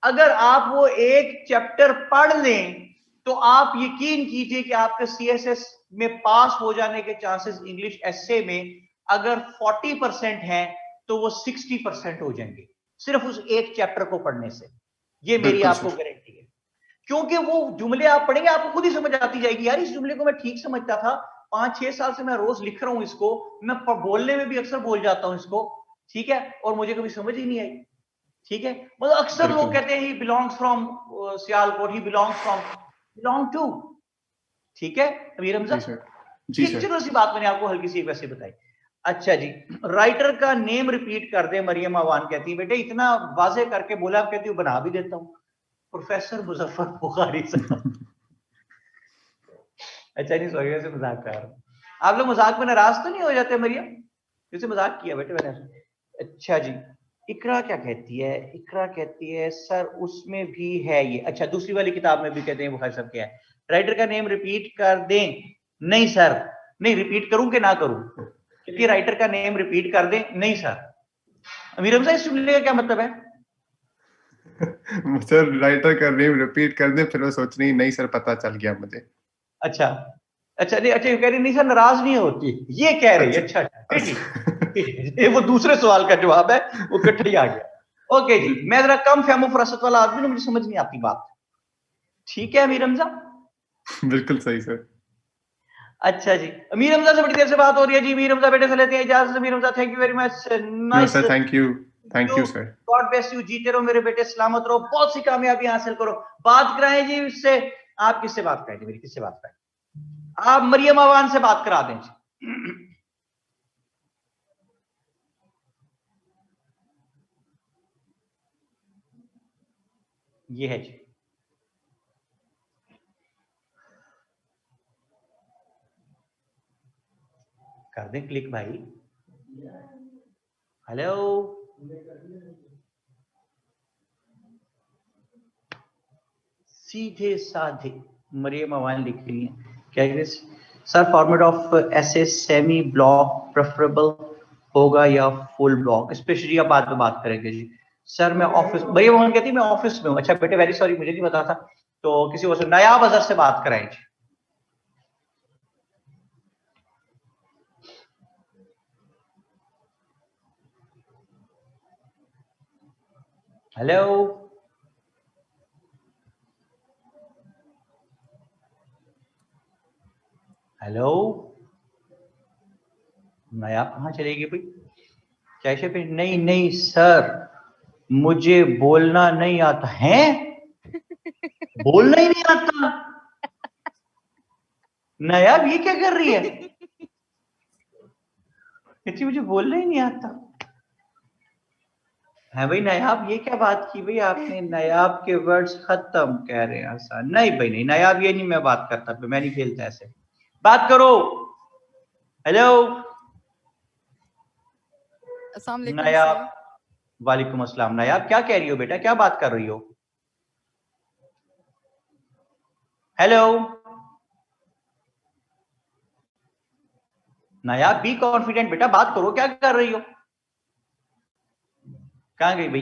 अगर आप वो एक चैप्टर पढ़ लें तो आप यकीन कीजिए कि आपके सीएसएस में पास हो जाने के चांसेस इंग्लिश एसए में अगर 40% हैं तो वो 60% हो जाएंगे सिर्फ उस एक चैप्टर को पढ़ने से। ये मेरी बिल्कुल आपको सर। गारंटी है, क्योंकि वो जुमले आप पढ़ेंगे आपको खुद ही समझ आती जाएगी, यार इस जुमले को मैं ठीक समझता था, 5-6 साल से मैं रोज लिख रहा हूं इसको, मैं बोलने में भी अक्सर बोल जाता हूं इसको, ठीक है, और मुझे कभी समझ ही नहीं आई। ठीक है, मतलब अक्सर लोग बिल्कुल कहते हैं he belongs from Sialkot, he belongs from, belong to, ठीक है अमीर हमजा। जी सर। जी एक सर। छोटी सी बात मैंने आपको हल्की सी वैसे बताई। अच्छा जी, राइटर का नेम रिपीट कर दे, मरियम अवान कहती है बेटे इतना वाजे करके बोला, कहती हूँ बना भी देता हूँ, प्रोफेसर मुजफ्फर बुखारी साहब। अच्छा नहीं सॉरी, वैसे मजाक कर रहा हूँ, आप लोग मजाक में नाराज तो नहीं हो जाते मरियम, जैसे मजाक किया बेटे मैंने। अच्छा जी, इकरा क्या कहती है, इकरा कहती है सर उसमें भी है ये, अच्छा दूसरी वाली किताब में भी कहते हैं बुखारी साहब क्या है, राइटर का नेम रिपीट कर दें, नहीं सर, नहीं रिपीट करूं कि ना करूं, क्योंकि राइटर का नेम रिपीट कर दें, नहीं सर। अमीर हमजा इस जुमले का क्या मतलब है? सर राइटर का नेम रिपीट कर दे, फिर वो सोच रही नहीं सर पता चल गया मुझे। अच्छा, अच्छा नहीं, अच्छा ये कह रही नहीं सर नाराज नहीं होती, ये कह रही है, अच्छा। अच्छा अच्छा अच्छा। ठीक ये वो दूसरे सवाल का जवाब है, वो इकट्ठा ही आ गया। ओके जी, मैं जरा कम फहमो फरासत वाला आदमी ना, मुझे समझ नहीं आती बात, ठीक है अमीर हमजा। बिल्कुल सही सर। अच्छा जी, अमीर हमजा से बड़ी देर से बात हो रही है जी, अमीर हमजा बेटे से लेते हैं इजाजत। Amir Hamza thank you very much, no nice, sir, thank you sir. God bless you, जीते रहो मेरे बेटे, सलामत रहो, बहुत सी कामयाबी हासिल करो। बात कराएं जी इससे, आप किससे बात कराएंगे मेरी, किससे बात कराएं? आप मरियम अवान से बात करा दें जी। ये है जी, कर दें क्लिक भाई। हेलो, सीधे साधे मरियम अवान लिख रही है, क्या कह रही है? सर फॉर्मेट ऑफ ऐसे सेमी ब्लॉक प्रेफरेबल होगा या फुल ब्लॉक, स्पेशली आप बाद में बात करेंगे जी। सर मैं ऑफिस, मरियम अवान कहती है मैं ऑफिस में हूँ। अच्छा बेटे वेरी सॉरी, मुझे नहीं पता था, तो किसी और से नायाब अजहर से बात कराएं जी। हेलो, हेलो, नायाब कहाँ चलेगी भाई, कैसे पे? नहीं नहीं सर मुझे बोलना नहीं आता है, बोलना ही नहीं आता, नायाब ये क्या कर रही है, कहती मुझे बोलना ही नहीं आता है। भाई नायाब ये क्या बात की भाई आपने, नायाब के वर्ड्स खत्म कह रहे हैं आसान, नहीं भाई नहीं नायाब ये नहीं, मैं बात करता, मैं नहीं खेलता ऐसे, बात करो। हेलो अस्सलाम वालेकुम नायाब, सर। वालेकुम अस्सलाम। नायाब क्या कह रही हो बेटा, क्या बात कर रही हो? हेलो नायाब बी कॉन्फिडेंट बेटा, बात करो, क्या कर रही हो? कहां गई भाई?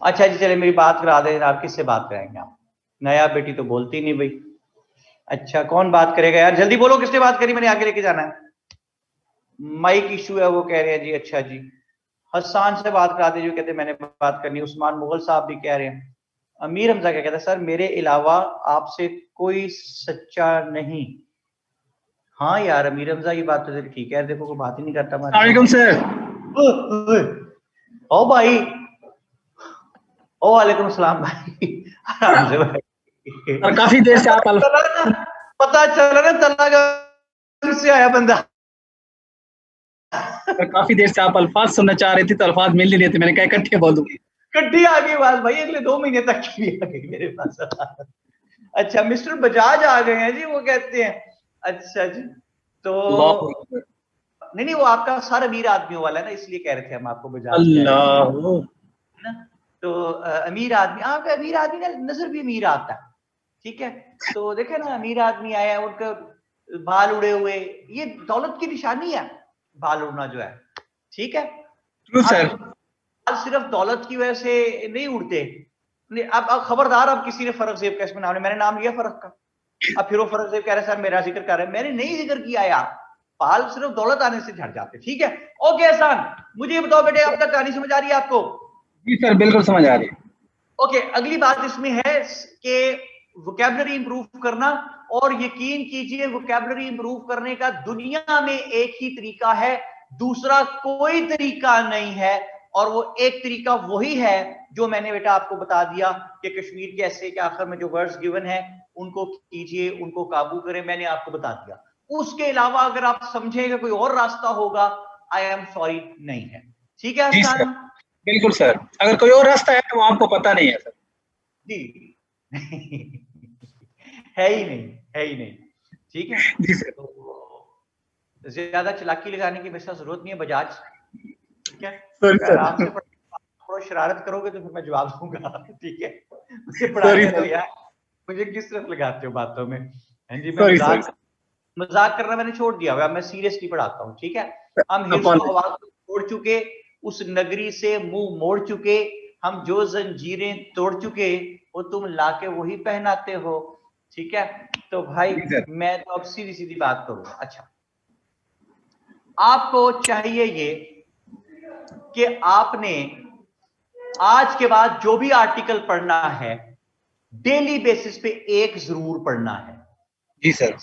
अच्छा जी चले मेरी बात करा दे, आप किससे बात कराएंगे आप? नायाब बेटी तो बोलती नहीं भाई। अच्छा कौन बात करेगा यार, जल्दी बोलो किससे बात करी, मैंने आगे लेके जाना है। माइक इशू है वो कह रहे हैं जी, अच्छा जी। हसान से बात करा दीजिए, कहते मैंने बात करनी। उस्मान मुगल साहब भी कह रहे हैं। अमीर हमजा क्या कहता है, सर मेरे अलावा आपसे कोई सच्चा नहीं। हाँ यार अमीर हमजा ये बात तो तेरी ठीक है, देखो कोई बात ही नहीं करता वालेकुम सर। ओ भाई, ओ वालेकुम सलाम भाई, आराम से भाई, और काफी देर से आप पता चला ना तलागंज से आया बंदा। काफी देर से आप अल्फाज सुनना चाह रहे थे तो अल्फाज मिल नहीं रहे थे, मैंने कहा इकट्ठे बोल दूं। कट्टी आ गई बात भाई, अगले 2 महीने तक की भी आ गई मेरे पास। अच्छा मिस्टर बजाज आ गए हैं जी, वो कहते हैं। अच्छा जी, तो नहीं वो आपका सर अमीर आदमियों वाला है ना, इसलिए कह रहे थे हम आपको बजाज अल्लाह ना। तो अमीर आदमी, आपका अमीर आदमी ना नजर भी अमीर आता है, ठीक है। तो देखे ना अमीर आदमी आया, उनका बाल उड़े हुए, ये दौलत की निशानी है बाल उड़ना जो है, ठीक है। सर बाल सिर्फ दौलत की वजह से नहीं उड़ते। अब खबरदार, अब किसी ने फर्क ज़ेब का इसमें नाम, मैंने नाम लिया फर्क का, अब फिर वो फर्क ज़ेब कह रहे सर मेरा जिक्र कर रहे हैं, मैंने नहीं जिक्र किया यार, बाल सिर्फ दौलत आने से झड़ जाते, ठीक है। ओके एहसान, मुझे बताओ बेटे, अब तक कहानी समझ आ रही है आपको? जी सर बिल्कुल समझ आ रही है। ओके, अगली बात इसमें है कि वोकैबुलरी इंप्रूव करना, और यकीन कीजिए वोकैबुलरी इंप्रूव करने का दुनिया में एक ही तरीका है, दूसरा कोई तरीका नहीं है, और वो एक तरीका वही है जो मैंने बेटा आपको बता दिया कि कश्मीर के ऐसे के आखिर में जो वर्ड्स गिवन है उनको कीजिए, उनको काबू करें, मैंने आपको बता दिया। उसके अलावा अगर आप समझेंगे कोई और रास्ता होगा, आई एम सॉरी, नहीं है, ठीक है हसन? बिल्कुल सर, अगर कोई और रास्ता है तो आपको पता नहीं है सर। जी है ही नहीं, है ही नहीं, ठीक है जी सर। तो ज्यादा चालाकी लगाने की वैसा जरूरत नहीं है बजाज, ठीक है। आराम से थोड़ा शरारत करोगे तो फिर मैं जवाब दूंगा, ठीक है। मुझे पढ़ाने दो यार, मुझे किस तरफ लगाते हो बातों में। हाँ जी, मैं मजाक करना मैंने छोड़ दिया हुआ, मैं सीरियसली पढ़ाता हूँ, ठीक है। हम हिल्स को आवाज छोड़ चुके, उस नगरी से मुंह मोड़ चुके, हम जो जंजीरें तोड़ चुके वो तुम लाके वही पहनाते हो, ठीक है। तो भाई मैं तो अब सीधी सीधी बात करूंगा। अच्छा, आपको चाहिए ये कि आपने आज के बाद जो भी आर्टिकल पढ़ना है डेली बेसिस पे एक जरूर पढ़ना है। जी सर।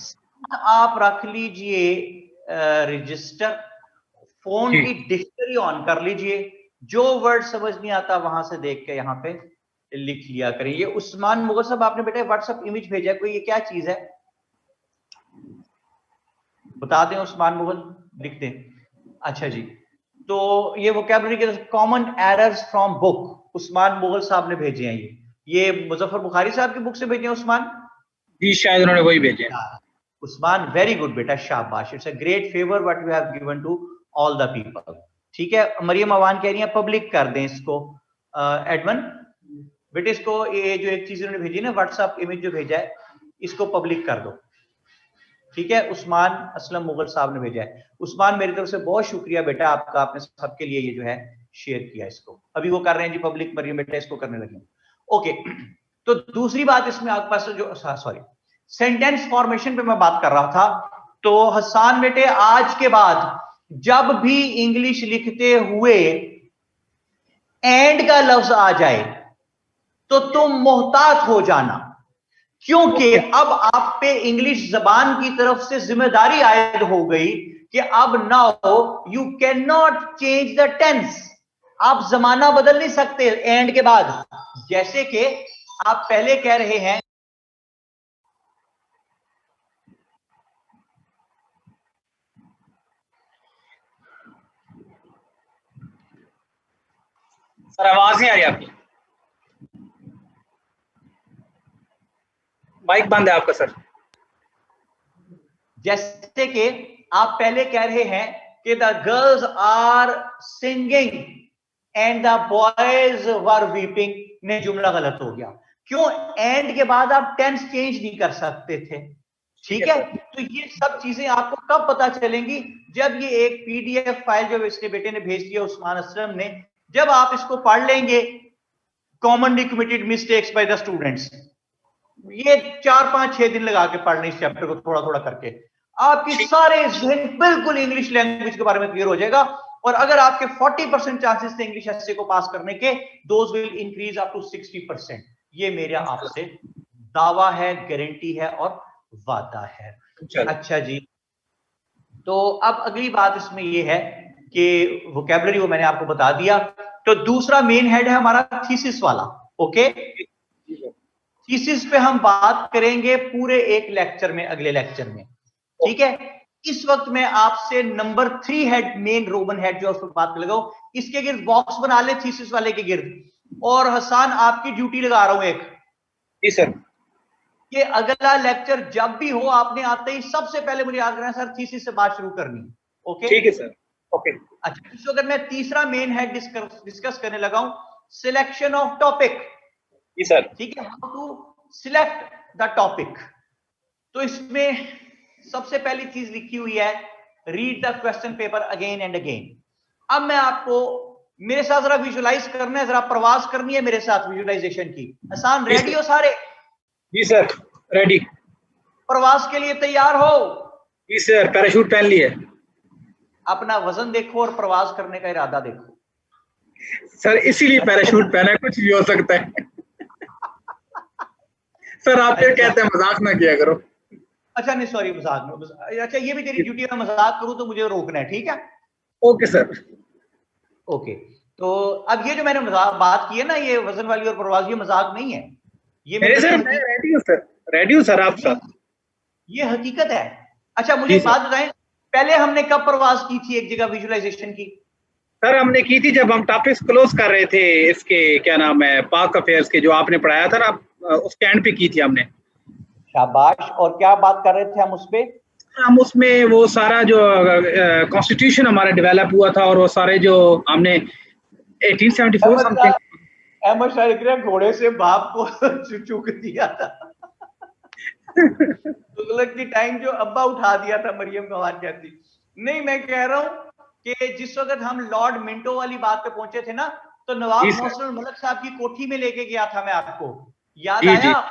आप रख लीजिए रजिस्टर, फोन की डिक्शनरी ऑन कर लीजिए, जो वर्ड समझ नहीं आता वहां से देख के यहाँ पे लिख लिया करें। ये उस्मान मुगल साहब आपने बेटे व्हाट्सएप इमेज भेजा, कोई ये क्या चीज है बता दें उस्मान मुगल, लिख दें। अच्छा जी, तो ये वोकैबुलरी के common errors from book Usman Mughal साहब ने भेजे हैं। ये मुजफ्फर बुखारी साहब की बुक से भेजे हैं उस्मान जी, शायद उन्होंने वही भेजे हैं। उस्मान वेरी गुड बेटा, शाबाश, it's a great favour what you have given to all the people, ठीक है। मरियम अवान कह रही है पब्लिक कर दें इसको। एडमन बेटे इसको ये जो एक चीज उन्होंने भेजी ना व्हाट्सएप इमेज जो भेजा है इसको पब्लिक कर दो, ठीक है। उस्मान असलम मुगल साहब ने भेजा है। उस्मान मेरी तरफ से बहुत शुक्रिया बेटा आपका, आपने सबके लिए ये जो है शेयर किया इसको। अभी वो कर रहे हैं जी पब्लिक, मरियम बेटा इसको करने लगे। ओके, तो दूसरी बात इसमें आपके पास जो सॉरी सेंटेंस फॉर्मेशन पे मैं बात कर रहा था, तो हसान बेटे आज के बाद जब भी इंग्लिश लिखते हुए एंड का लफ्ज आ जाए तो तुम मोहतात हो जाना, क्योंकि अब आप पे इंग्लिश जबान की तरफ से जिम्मेदारी आयद हो गई कि अब now you can not change the tense, आप जमाना बदल नहीं सकते एंड के बाद। जैसे कि आप पहले कह रहे हैं सर, आवाज नहीं आ रही आपकी, माइक बंद है आपका सर। जैसे कि आप पहले कह रहे हैं कि the girls are singing and the boys were weeping, ने जुमला गलत हो गया। क्यों? एंड के बाद आप टेंस चेंज नहीं कर सकते थे, ठीक है। तो ये सब चीजें आपको कब पता चलेंगी? जब ये एक पीडीएफ फाइल जो इसके बेटे ने भेज दिया उस्मान असलम ने, जब आप इसको पढ़ लेंगे, commonly committed mistakes by the students, ये 4 5 6 दिन लगा के पढ़ने इस चैप्टर को थोड़ा थोड़ा करके, आपकी सारे जहन बिल्कुल इंग्लिश लैंग्वेज के बारे में क्लियर हो जाएगा। और अगर आपके 40% चांसेस थे इंग्लिश एसए को पास करने के, those will increase up to 60%। ये मेरा आपसे दावा है, गारंटी है और वादा है। अच्छा जी, तो अब अगली बात इसमें ये है कि वोकैबुलरी वो मैंने आपको बता दिया। तो दूसरा मेन हेड है हमारा थीसिस वाला, ओके। थीसिस पे हम बात करेंगे पूरे एक लेक्चर में, अगले लेक्चर में, ठीक है। इस वक्त मैं आपसे number 3 head, main Roman head जो है उस पर बात कर लगाओ, इसके गिर्द बॉक्स बना ले थीसिस वाले के गिर्द। और हसन आपकी ड्यूटी लगा रहा हूं एक। जी सर। ये अगला लेक्चर जब भी हो, आपने आते ही सबसे पहले मुझे याद करना सर थीसिस से बात शुरू करनी। ओके, ठीक है सर। ओके। अच्छा, तो अगर मैं तीसरा मेन हेड डिस्कस करने लगा हूं, सिलेक्शन ऑफ टॉपिक। जी सर। ठीक है, how to select the topic. तो इसमें सबसे पहली चीज लिखी हुई है, read the question paper again and again. अब मैं आपको, मेरे साथ जरा विजुलाइज करना है, जरा प्रवास करनी है मेरे साथ विजुलाइजेशन की। आसान, रेडी हो सारे? जी सर, रेडी। प्रवास के लिए तैयार हो? जी सर, पैराशूट पहन लिए। अपना वजन देखो और प्रवास करने का इरादा देखो। सर इसीलिए पैराशूट पहना है, कुछ भी हो सकता है। सर आप ये कहते हैं मजाक ना किया करो। अच्छा नहीं, सॉरी, मजाक में। अच्छा, ये भी तेरी ड्यूटी है, मजाक करूं तो मुझे रोकना है, ठीक है? Okay sir. ओके, तो अब ये जो मैंने मजाक बात की है ना, ये वजन वाली और प्रवास, ये मजाक नहीं है, ये मैं सर मैं रेडी हूँ सर, रेडी हूँ सर आप साथ। ये हकीकत है। अच्छा, मुझे जी एक सर। बात बताएं, पहले हमने कब प्रवास की थी एक जगह विजुअलाइजेशन की? सर हमने की थी जब हम टॉपिक्स क्लोज कर रहे थे, इसके क्या नाम है, पाक अफेयर्स के, जो आपने पढ़ाया था ना, उसके एंड पे की थी हमने। शाबाश। और क्या बात कर रहे थे हम उस पे? हम उसमें वो सारा जो कॉन्स्टिट्यूशन हमारा डेवलप हुआ था, और वो सारे जो हमने 1874 समथिंग। अहमद शाह लिख रहे हैं, घोड़े से बाप को चूक दिया था। तुगलक की टाइम जो अब्बा उठा दिया था मरियम का आवाज कहती। नहीं, मैं कह रहा हूं कि जिस वक्त हम लॉर्ड मिंटो वाली बात पे पहुंचे थे ना, तो नवाब मोहसिन मलिक साहब की कोठी में लेके गया था मैं आपको, याद जी आया?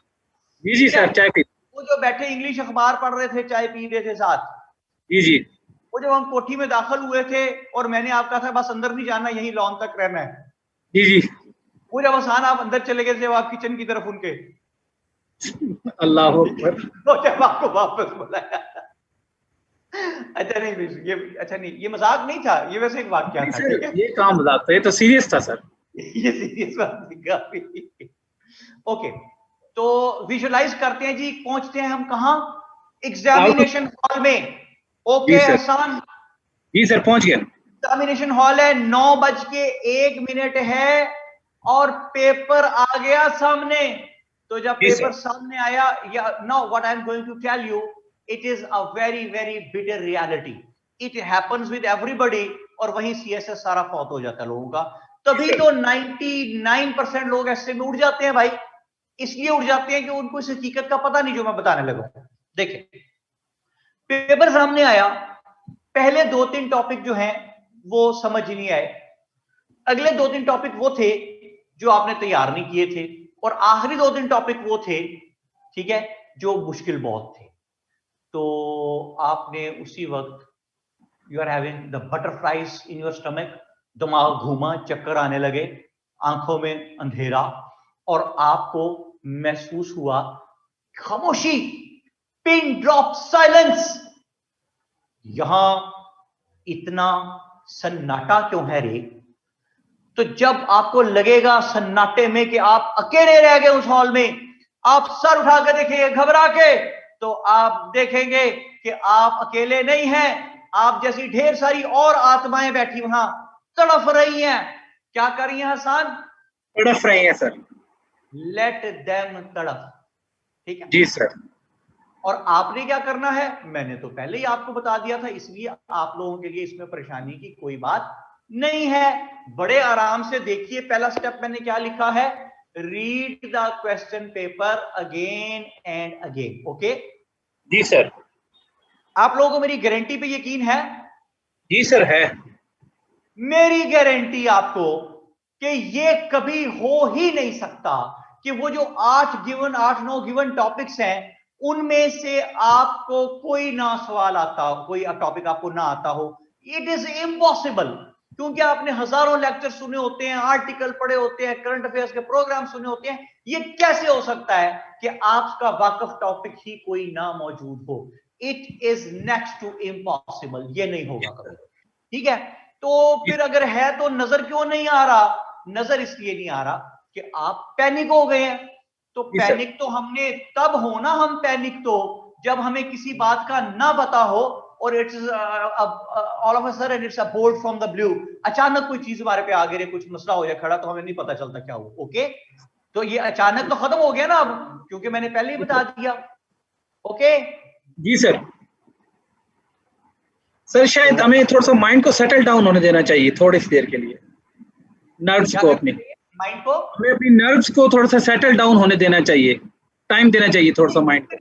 जी जी सर, चाय पी। वो जो बैठे इंग्लिश अखबार पढ़ रहे थे, चाय पी रहे थे साथ, जी जी वो जब हम कोठी में दाखिल हुए थे और मैंने आपका था बस अंदर नहीं जाना, यही लॉन तक रहना है, जी जी। वो जब आसान आप अंदर चले गए थे, वो आप किचन की तरफ उनके, अल्लाह अकबर। तो जब आपको वापस बुलाया। अच्छा नहीं, ये अच्छा नहीं, ये मजाक नहीं था, ये वैसे एक वाकया था, ठीक है? ये काम मजाक था, ये तो सीरियस था सर। ये सीरियस बात थी काफी। ओके, तो विजुलाइज करते हैं जी, पहुंचते हैं हम कहां? एग्जामिनेशन हॉल में। ओके हसन? जी सर, पहुंच गए। एग्जामिनेशन हॉल है, 9:01 है और पेपर आ गया सामने। तो जब पेपर सामने आया, या no, what I am going to tell you, it is a very very bitter reality. It happens with everybody. और वहीं सीएसएस सारा फौत हो जाता है लोगों का। तभी तो 99% लोग ऐसे में उड़ जाते हैं भाई। इसलिए उड़ जाते हैं कि उनको इस हकीकत का पता नहीं जो मैं बताने लगा। देखिए, पेपर सामने आया, पहले 2-3 टॉपिक जो हैं वो समझ ही नहीं आए, अगले 2-3 टॉपिक वो थे जो आपने तैयार नहीं किए थे, और आखिरी 2-3 टॉपिक वो थे, ठीक है, जो मुश्किल बहुत थे। तो आपने उसी वक्त, you are having the butterflies in your stomach, दिमाग घूमा, चक्कर आने लगे, आंखों में अंधेरा, और आपको महसूस हुआ खामोशी, पिन ड्रॉप साइलेंस। यहां इतना सन्नाटा क्यों है रे? तो जब आपको लगेगा सन्नाटे में कि आप अकेले रह गए उस हॉल में, आप सर उठा के देखेंगे घबरा के, तो आप देखेंगे कि आप अकेले नहीं हैं, आप जैसी ढेर सारी और आत्माएं बैठी वहां तड़फ रही हैं। क्या कर रही हैं हसन? तड़फ रही हैं सर। लेट देम तड़फ, ठीक है जी सर। और आपने क्या करना है, मैंने तो पहले ही आपको बता दिया था, इसलिए आप लोगों के लिए इसमें परेशानी की कोई बात नहीं है। बड़े आराम से देखिए, पहला स्टेप मैंने क्या लिखा है, read the question paper again and again. Okay जी सर। आप लोगों को मेरी गारंटी पे यकीन है? जी सर है। मेरी गारंटी आपको कि ये कभी हो ही नहीं सकता कि वो जो 8-9 गिवन टॉपिक्स हैं, उनमें से आपको कोई ना सवाल आता हो, कोई टॉपिक आपको ना आता हो। इट इज इम्पॉसिबल, क्योंकि आपने हजारों लेक्चर सुने होते हैं, आर्टिकल पढ़े होते हैं, करंट अफेयर्स के प्रोग्राम सुने होते हैं। ये कैसे हो सकता है कि आपका वाकफ टॉपिक ही कोई ना मौजूद हो? It is next to impossible, ये नहीं होगा कभी, ठीक है? तो फिर अगर है तो नजर क्यों नहीं आ रहा? नजर इसलिए नहीं आ रहा कि आप पैनिक हो गए हैं। तो पैनिक तो हमने तब होना, हम पैनिक तो जब हमें किसी बात का ना पता हो और it's all of a sudden it's a bolt from the blue, अचानक कोई चीज हमारे पे आ गई, कुछ मसला हो जाए खड़ा, तो हमें नहीं पता चलता क्या हुआ। ओके, तो ये अचानक तो खत्म हो गया ना अब, क्योंकि मैंने पहले ही बता दिया। ओके जी सर। सर शायद हमें थोड़ा सा माइंड को सेटल डाउन होने देना चाहिए थोड़ी सी देर के लिए, नर्व्स को, अपने माइंड को, हमें अपनी नर्व्स को थोड़ा सा सेटल डाउन होने देना चाहिए, टाइम देना चाहिए थोड़ा सा माइंड को,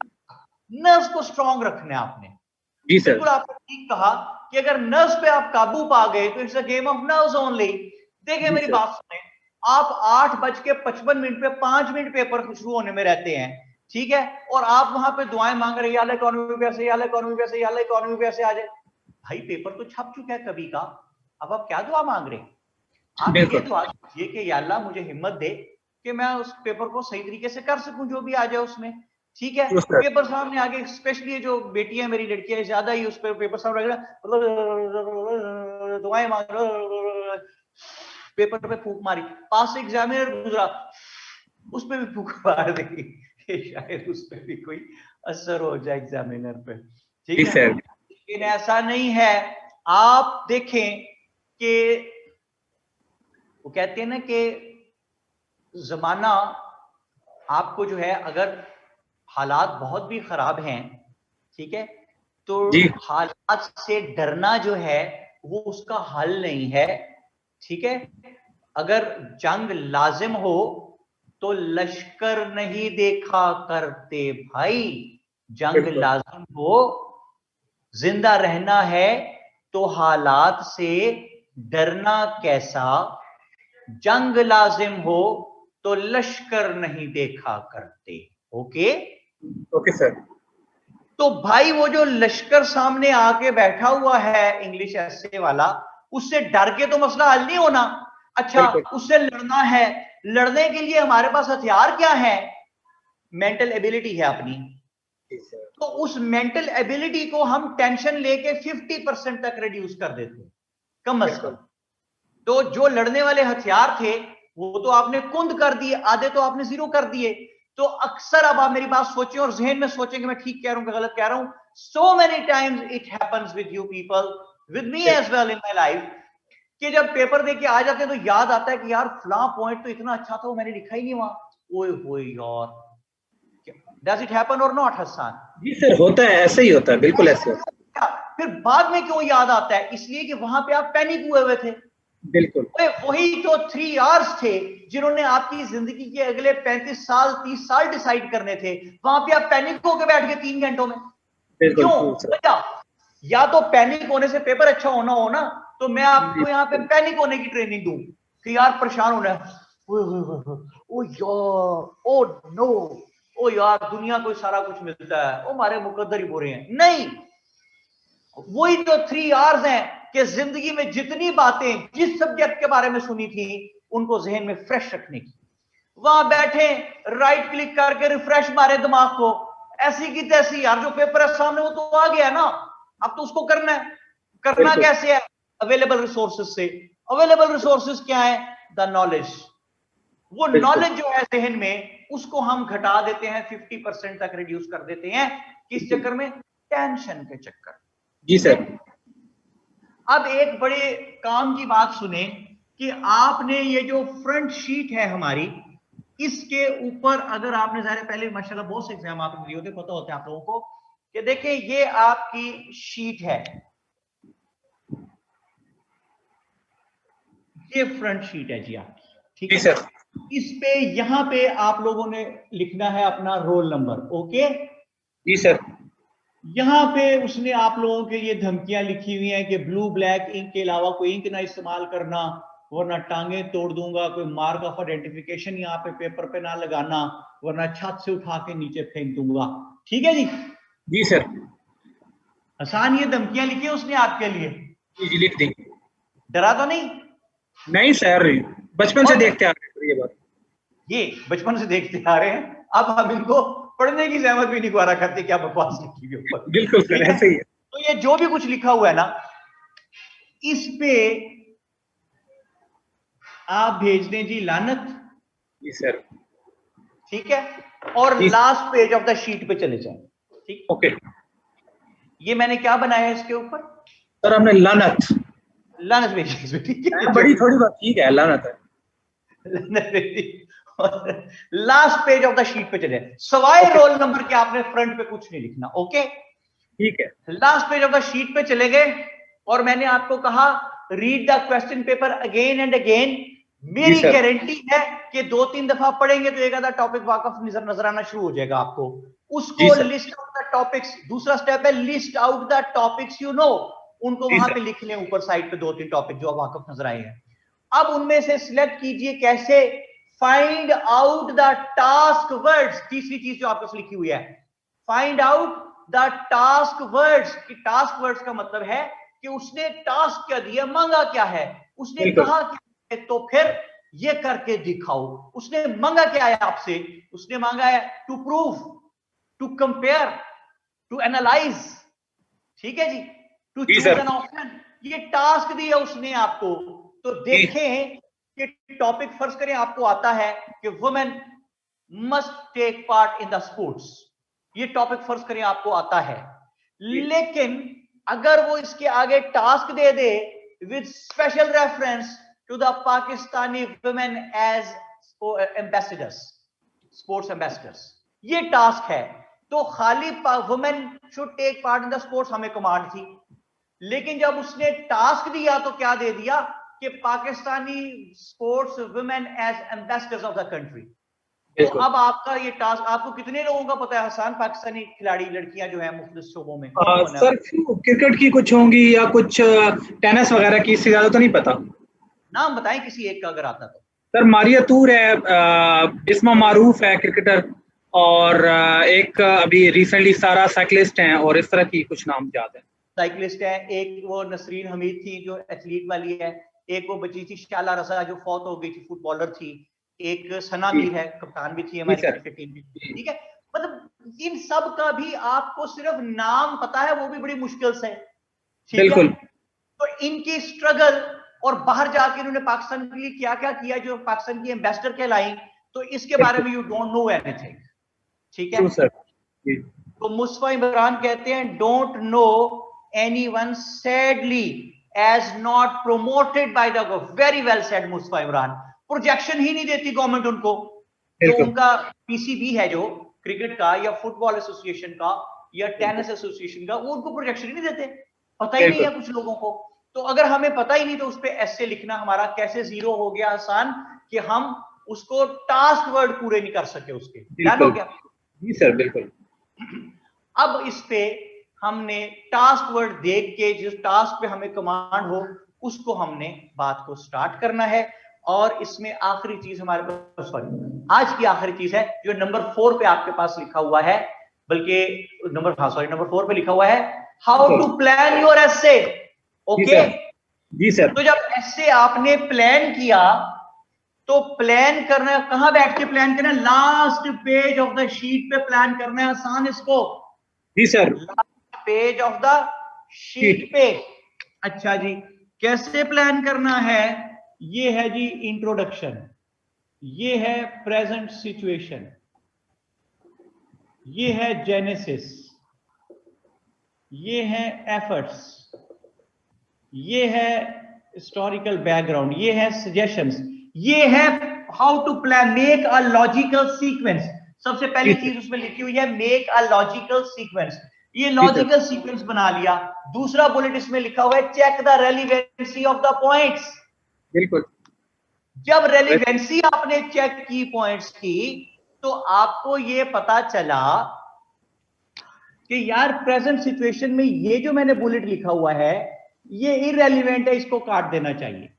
नर्व्स को स्ट्रांग रखना है आपने। जी सर। बिल्कुल आपने ठीक कहा कि अगर नर्व्स पे आप काबू पा गए तो it's a game of nerves only. देखिए मेरी बात सुने, आप 8:55 पे 5 मिनट पेपर शुरू होने में रहते हैं, ठीक है, और आप वहां पे दुआएं मांग रहे हैं, या अल्लाह इकोनॉमी पे ऐसे, या अल्लाह इकोनॉमी पे ऐसे, या अल्लाह इकोनॉमी पे ऐसे आ जाए। भाई पेपर तो छप चुका है कभी का, अब आप क्या दुआ मांग रहे हैं? आप ये दुआ कीजिए कि या अल्लाह मुझे हिम्मत दे कि मैं उस पेपर को सही तरीके से कर सकूं, जो भी आ जाए उसमें, ठीक है। पेपर सामने आगे, स्पेशली जो बेटी है मेरी, लड़कियां ज्यादा ही उस पर पेपर सामने रख दुआएं मांग, पेपर पे फूंक मारी, पास एग्जामिनर गुजरा, उस पे भी फूंक मार दी, शायद उस पे भी कोई असर हो जाए एग्जामिनर पे, ठीक है। लेकिन ऐसा नहीं है। आप देखें कि वो कहते हैं ना कि जमाना आपको जो है, अगर हालात बहुत भी खराब हैं, ठीक है, तो हालात से डरना जो है वो उसका हल नहीं है, ठीक है। अगर जंग लाजिम हो तो लश्कर नहीं देखा करते भाई, जंग लाजिम हो, जिंदा रहना है तो हालात से डरना कैसा, जंग लाजिम हो तो लश्कर नहीं देखा करते। Okay okay sir. तो भाई वो जो लश्कर सामने आके बैठा हुआ है इंग्लिश एसे वाला, उससे डर के तो मसला हल नहीं होना। अच्छा, उससे लड़ना है, लड़ने के लिए हमारे पास हथियार क्या है? मेंटल एबिलिटी है अपनी। तो उस मेंटल एबिलिटी को हम टेंशन लेके 50% तक रिड्यूस कर देते हैं कम अज कम। तो जो लड़ने वाले हथियार थे वो तो आपने कुंद कर दिए, आधे तो आपने जीरो कर दिए। तो अक्सर अब आप मेरी बात सोचें और जहन में सोचें कि मैं ठीक कह रहा हूं कि गलत कह रहा हूं। So many times it happens with you people, with me as well in my life, कि जब पेपर देके आ जाते हैं तो याद आता है कि यार फलां पॉइंट तो इतना अच्छा था, वो मैंने लिखा ही नहीं वहां। ओए होए यार, डज इट हैपन और नॉट हसन? जी सर होता है, ऐसे ही होता है, बिल्कुल ऐसे होता है। फिर बाद में क्यों याद आता है? इसलिए कि वहां पे आप पैनिक हुए हुए थे। बिल्कुल। वही जो 3 आवर्स थे जिन्होंने आपकी जिंदगी के अगले 35 साल 30 साल डिसाइड करने थे, वहां पे आप पैनिक होकर बैठ गए 3 घंटों में। क्यों? या तो पैनिक होने से पेपर अच्छा होना हो ना, तो मैं आपको यहाँ पे पैनिक होने की ट्रेनिंग दूं कि यार परेशान होना है, ओ यार, ओ नो, ओ यार दुनिया को सारा कुछ मिलता है, ओ हमारे मुकद्दर ही बुरे हैं। नहीं, वही तो 3 आवर्स हैं कि जिंदगी में जितनी बातें जिस सब्जेक्ट के बारे में सुनी थी उनको जहन में फ्रेश रखने की। वहां बैठे, राइट क्लिक करके रिफ्रेश मारे दिमाग को, ऐसी की तैसी, यार जो पेपर है सामने वो तो आ गया ना, अब तो उसको करना है। करना कैसे है? अवेलेबल रिसोर्सेज से। अवेलेबल रिसोर्सेज क्या है? The knowledge. वो नॉलेज जो है जहन में, उसको हम घटा देते हैं, 50% तक रिड्यूस कर देते हैं। किस चक्कर में? टेंशन के चक्कर। जी सर। अब एक बड़े काम की बात सुने कि आपने ये जो फ्रंट शीट है हमारी, इसके ऊपर अगर आपने, ज़ाहिर पहले माशाल्लाह बहुत से एग्जाम आपने दिए होते, पता होते हैं आप लोगों को कि देखिए ये आपकी शीट है, ये फ्रंट शीट है जी आपकी, ठीक है सर। इस पे यहां पे आप लोगों ने लिखना है अपना रोल नंबर। ओके जी सर। यहां पे उसने आप लोगों के लिए धमकियां लिखी हुई हैं कि ब्लू ब्लैक इंक के अलावा कोई इंक ना इस्तेमाल करना, वरना टांगे तोड़ दूंगा, कोई मार्क ऑफ आइडेंटिफिकेशन यहाँ पे पेपर पे ना लगाना, वरना छत से उठा के नीचे फेंक दूंगा। ठीक है जी? जी सर। आसान ये धमकियां लिखी है उसने आपके लिए? जी लिख दी। डरा तो नहीं? नहीं सर, बचपन से देखते आ रहे हैं ये बात। ये बचपन से देखते आ रहे हैं, अब हम इनको पढ़ने की जहमत भी नहीं गुजारा करते, क्या बकवास लिखी हुई ऊपर। बिल्कुल सर, ऐसे ही है। तो ये जो भी कुछ लिखा हुआ है ना, इस पे आप भेज दें जी लानत। जी सर। ठीक है, और last page of the sheet पे चले जाएं। ठीक, ओके। ये मैंने क्या बनाया है इसके ऊपर? सर हमने लानत भेजी, ठीक है, बड़ी थोड़ी बात, ठीक है, लानत है। Last page of the sheet पे चले, सवाए रोल नंबर के आपने फ्रंट पे कुछ नहीं लिखना। ओके, ठीक है। Last page of the sheet पे चले गए और मैंने आपको कहा read the question paper again and again. मेरी गारंटी है कि 2-3 दफा पढ़ेंगे तो एक आधा टॉपिक वाकफ नजर आना शुरू हो जाएगा आपको। उसको लिस्ट आउट द टॉपिक्स, दूसरा स्टेप है list out the topics you no, उनको वहां पे लिख लें ऊपर साइड पे 2-3 टॉपिक जो वाकफ नजर आए हैं। अब उनमें से सिलेक्ट कीजिए कैसे, find out the task words. तीसरी चीज जो आपको लिखी हुई है, find out the task words. कि टास्क वर्ड्स का मतलब है कि उसने टास्क क्या दिया, मांगा क्या है, उसने कहा क्या है, तो फिर ये करके दिखाओ। उसने मांगा क्या है आपसे, उसने मांगा है to prove, to compare, to analyse, ठीक है जी, टू चूज एन ऑप्शन। ये टास्क दिया उसने आपको, तो देखें कि टॉपिक फर्ज करें आपको आता है कि women must take part in the sports, ये टॉपिक फर्ज करें आपको आता है, लेकिन अगर वो इसके आगे टास्क दे दे with special reference to the Pakistani women as ambassadors, sports ambassadors, ये टास्क है, तो खाली women should take part in the sports हमें कमांड थी। लेकिन जब उसने टास्क दिया तो क्या दे दिया कि Pakistani sports women as ambassadors of the country. तो अब आपका ये टास्क, आपको कितने लोगों का पता है हसन, पाकिस्तानी खिलाड़ी लड़कियां जो हैं मुख्तलिफ शोबों में? सर क्रिकेट की कुछ होंगी या कुछ टेनिस वगैरह की, इससे ज्यादा तो नहीं पता। नाम बताएं किसी एक का अगर आता तो। सर मारिया तूर है, इस्मा मारूफ है क्रिकेटर, और एक अभी रिसेंटली सारा साइकिलिस्ट हैं, और इस तरह की कुछ नाम याद है। साइकिलिस्ट है, एक वो नसरीन हमीद थी जो एथलीट वाली है, एक वो बची थी शाला रजा जो फौत हो गई थी, फुटबॉलर थी, एक सना मीर है, कप्तान भी थी हमारी क्रिकेट टीम की, ठीक है। मतलब इन सब का भी आपको सिर्फ नाम पता है, वो भी बड़ी मुश्किल से, ठीक है। तो इनकी स्ट्रगल और बाहर जाके इन्होंने पाकिस्तान के लिए क्या क्या किया, जो पाकिस्तान की एम्बेसडर कहलाई, तो इसके बारे में यू डोंट नो एनीथिंग, ठीक है। तो मुस्तफा इमरान कहते हैं don't know anyone sadly as not promoted by the government. Very well said Mustafa Imran. Projection ही नहीं देती गवर्नमेंट उनको, जो उनका पीसीबी है जो क्रिकेट का या फुटबॉल एसोसिएशन का या टेनिस एसोसिएशन का, वो उनको प्रोजेक्शन ही नहीं देते, पता ही नहीं है कुछ लोगों को। तो अगर हमें पता ही नहीं तो उस पर ऐसे लिखना हमारा कैसे जीरो हो गया आसान, कि हम उसको टास्क वर्ड पूरे नहीं कर सके उसके, ध्यान हो गया जी सर, बिल्कुल। अब इस पे हमने टास्क वर्ड देख के जिस टास्क पे हमें कमांड हो उसको हमने बात को स्टार्ट करना है। और इसमें आखिरी चीज हमारे पास, सॉरी आज की आखिरी चीज है जो नंबर 4 पे आपके पास लिखा हुआ है, बल्कि नंबर 4 पे लिखा हुआ है how to plan your essay. Okay जी सर। तो जब एसे आपने प्लान किया तो प्लान करना, कहां बैठ के प्लान करना, last page of the sheet पे प्लान करना है, आसान इसको। जी sir, last page of the sheet पे। अच्छा जी, कैसे प्लान करना है? ये है जी इंट्रोडक्शन, ये है प्रेजेंट सिचुएशन, ये है जेनेसिस, ये है एफर्ट्स, ये है हिस्टोरिकल बैकग्राउंड, ये है सजेशंस, ये है how to plan, make a logical sequence. सबसे पहली चीज उसमें लिखी हुई है मेक अ लॉजिकल सीक्वेंस। ये लॉजिकल सीक्वेंस बना लिया। दूसरा बुलेट इसमें लिखा हुआ है check the relevancy of the points. बिल्कुल। जब रेलिवेंसी आपने चेक की पॉइंट्स की, तो आपको ये पता चला कि यार प्रेजेंट सिचुएशन में ये जो मैंने बुलेट लिखा हुआ है ये इररेलेवेंट है, इसको काट देना चाहिए,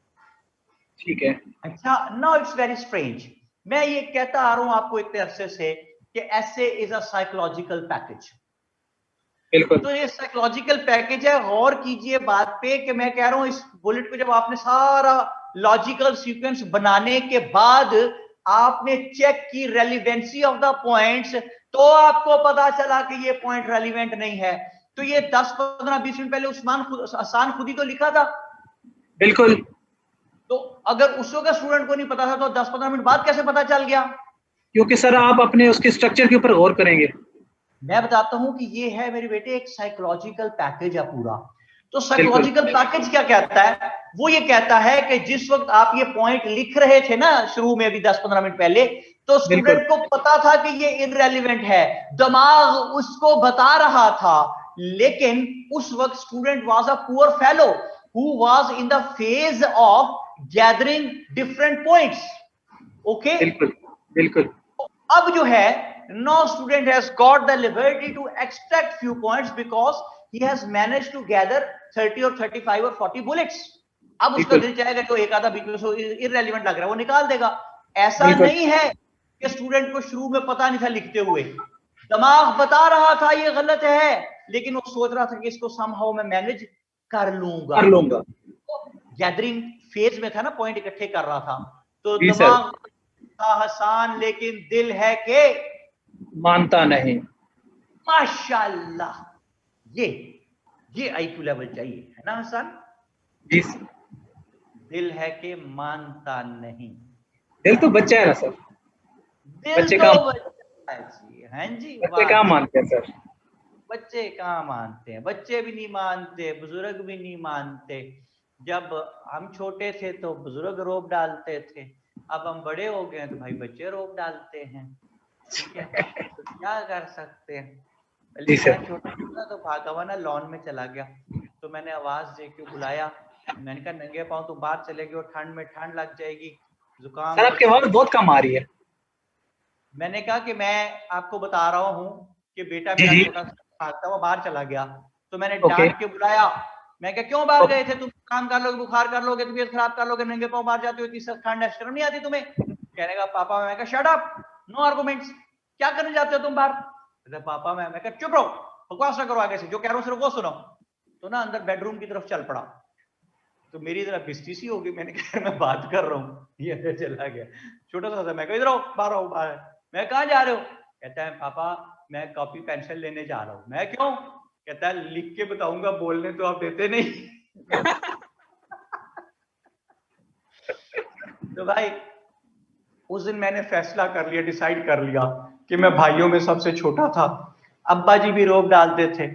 ठीक है। अच्छा, नाउ इट्स वेरी स्ट्रेंज। मैं ये कहता आ रहा हूं आपको एक तरह से कि essay is a psychological package. बिल्कुल। तो ये साइकोलॉजिकल पैकेज है, गौर कीजिए बात पे कि मैं कह रहा हूं इस बुलेट को जब आपने सारा लॉजिकल सीक्वेंस बनाने के बाद आपने चेक की रेलिवेंसी ऑफ द पॉइंट्स, तो आपको पता चला कि ये पॉइंट रेलिवेंट नहीं है। तो ये 10-15-20 मिनट पहले आसान खुद ही तो लिखा था। बिल्कुल। तो अगर उस वक्त स्टूडेंट को नहीं पता था तो 10-15 मिनट बाद कैसे पता चल गया? क्योंकि सर आप अपने उसके स्ट्रक्चर के ऊपर गौर करेंगे। मैं बताता हूं कि ये है मेरे बेटे एक साइकोलॉजिकल पैकेज है पूरा। तो बिल्कुल साइकोलॉजिकल पैकेज क्या कहता है? वो ये कहता है कि जिस वक्त आप ये पॉइंट लिख रहे थे ना शुरू में अभी 10-15 मिनट पहले, तो बिल्कुल स्टूडेंट को पता था कि ये इररेलेवेंट है, दिमाग उसको बता रहा था, लेकिन उस वक्त student was a poor fellow who was in the phase of gathering different points. Okay, बिल्कुल बिल्कुल अब जो है, now student has got the liberty to extract few points because he has managed to gather 30 or 35 or 40 bullets. अब उसका बिल्कुल दिल चाहेगा जो एक आधा बीच में इररेलेवेंट लग रहा है वो निकाल देगा। ऐसा बिल्कुल नहीं है कि स्टूडेंट को शुरू में पता नहीं था लिखते हुए, दिमाग बता रहा था ये गलत है, लेकिन वो सोच रहा था कि इसको समहाउ मैं मैनेज कर लूंगा। कर लूंगा। गैदरिंग फेज में था ना, पॉइंट इकट्ठे कर रहा था, तो जी सर, दिमाग था हसान, लेकिन दिल है कि मानता नहीं। माशाल्लाह। ये आईक्यू लेवल चाहिए, है ना हसन? जी सर, दिल है कि मानता नहीं। दिल तो बच्चा है ना सर, दिल बच्चे तो काम बच्चा है जी। हाँ जी, बच्चे वाह। काम मानते हैं सर। बच्चे कहाँ मानते हैं? बच्चे भी नहीं मानते, बुजुर्ग भी नहीं मानते। जब हम छोटे थे तो बुजुर्ग रोब डालते थे, अब हम बड़े हो गए तो भाई बच्चे रोब डालते हैं। ठीक है, तो क्या कर सकते हैं। जी अली सर। खान छोटा था तो भागा हुआ ना लॉन में चला गया, तो मैंने आवाज दे के बुलाया, मैंने कहा नंगे पाँव तुम बाहर चले गए, ठंड में ठंड लग जाएगी, जुकाम सर आपकी आवाज बहुत कम आ रही है। मैंने कहा कि मैं आपको बता रहा हूँ कि बेटा जी मेरा जी। छोटा सा भागता हुआ बाहर चला गया, तो मैंने ओके डांट के बुलाया। मैं क्या क्यों बाहर गए थे? तुम काम कर लोगे, बुखार कर लोगे, तबीयत खराब कर लोगे, नंगे पाँव बाहर जाते हो, इतनी सख्त ठंड है, शर्म नहीं आती तुम्हें? कहने का पापा, मैं कहा शट अप, नो आर्गुमेंट्स, क्या करने जाते हो तुम बाहर? कहते पापा मैं कहा चुप रहो, बकवास ना करो, आगे से जो कह रहा हूँ सिर्फ वो सुनो। तो ना अंदर बेडरूम की तरफ चल पड़ा, तो मेरी तरह बिस्ती सी होगी, मैंने कहा मैं बात कर रहा हूँ, ये अंदर चला गया, छोटा सा था। मैं कहा इधर आओ, बाहर आओ, बाहर। मैं कहाँ जा रहे हो? कहता है पापा मैं कॉपी पेंसिल लेने जा रहा हूँ। मैं क्यों? कहता है लिख के बताऊंगा, बोलने तो आप देते नहीं। तो भाई उस दिन मैंने फैसला कर लिया, डिसाइड कर लिया कि मैं भाइयों में सबसे छोटा था। अब्बा जी भी रोब डालते थे,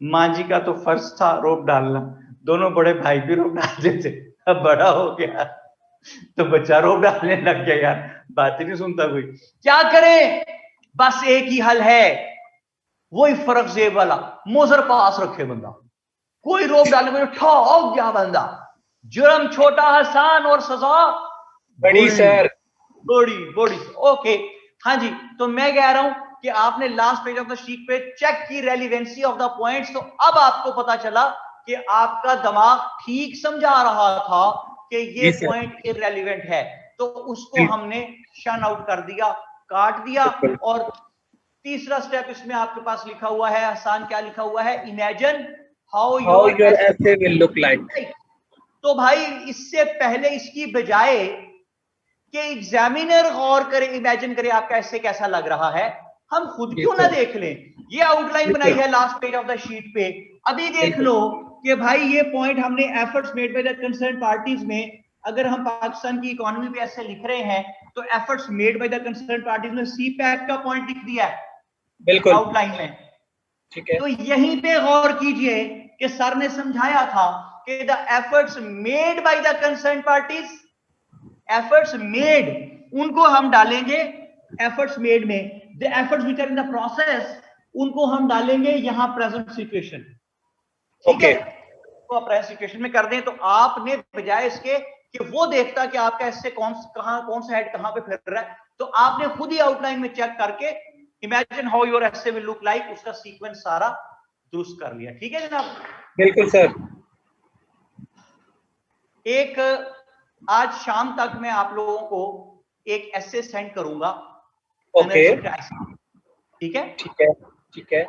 माँ जी का तो फर्ज था रोब डालना, दोनों बड़े भाई भी रोब डालते थे। अब बड़ा हो गया तो बच्चा रोब डालने लग गया, यार बात ही नहीं सुनता कोई, क्या करे? बस एक ही हल है, वही फर्क जेब वाला मोजर पास रखे बंदा, कोई रोब डालने को ठोक गया बंदा, जुर्म छोटा आसान और सजा बड़ी सर। बड़ी बड़ी। ओके हाँ जी, तो मैं कह रहा हूं कि आपने last page of the sheet पे चेक की रेलिवेंसी ऑफ द पॉइंट्स, तो अब आपको पता चला कि आपका दिमाग ठीक समझा रहा था कि ये जी सर। पॉइंट इररेलेवेंट है, तो उसको जी हमने शन आउट कर दिया, काट दिया। बिल्कुल। और तीसरा स्टेप इसमें आपके पास लिखा हुआ है, आसान क्या लिखा हुआ है? Imagine how how your your essay will look like. तो भाई इससे पहले इसकी बजाय कि एग्जामिनर गौर करे, इमेजिन करे आपका ऐसे कैसा लग रहा है, हम खुद क्यों ना देख लें। ये आउटलाइन बनाई है last page of the sheet पे, अभी देख लो कि भाई ये पॉइंट हमने efforts made by the concern parties में, अगर हम पाकिस्तान की इकोनॉमी पे ऐसे लिख रहे हैं तो efforts made by the concern parties में सी पैक का पॉइंट लिख दिया है बिल्कुल आउटलाइन में। ठीक है। तो यहीं पे गौर कीजिए कि सर ने समझाया था कि the efforts made by the concern parties, efforts made उनको हम डालेंगे एफर्ट्स मेड में, the efforts which are in the process उनको हम डालेंगे यहां प्रेजेंट सिचुएशन। ठीक है, तो प्रेजेंट सिचुएशन में कर दें, तो आपने बजाय इसके कि वो देखता कि आपका इससे कौन सा हेड कहां पे फिर रहा है, तो आपने खुद ही आउटलाइन में चेक करके imagine how your essay will look like, उसका सीक्वेंस सारा दुरुस्त कर लिया। ठीक है जनाब? बिल्कुल सर। एक आज शाम तक मैं आप लोगों को एक एसे सेंड करूंगा। ओके ठीक है? ठीक है ठीक है।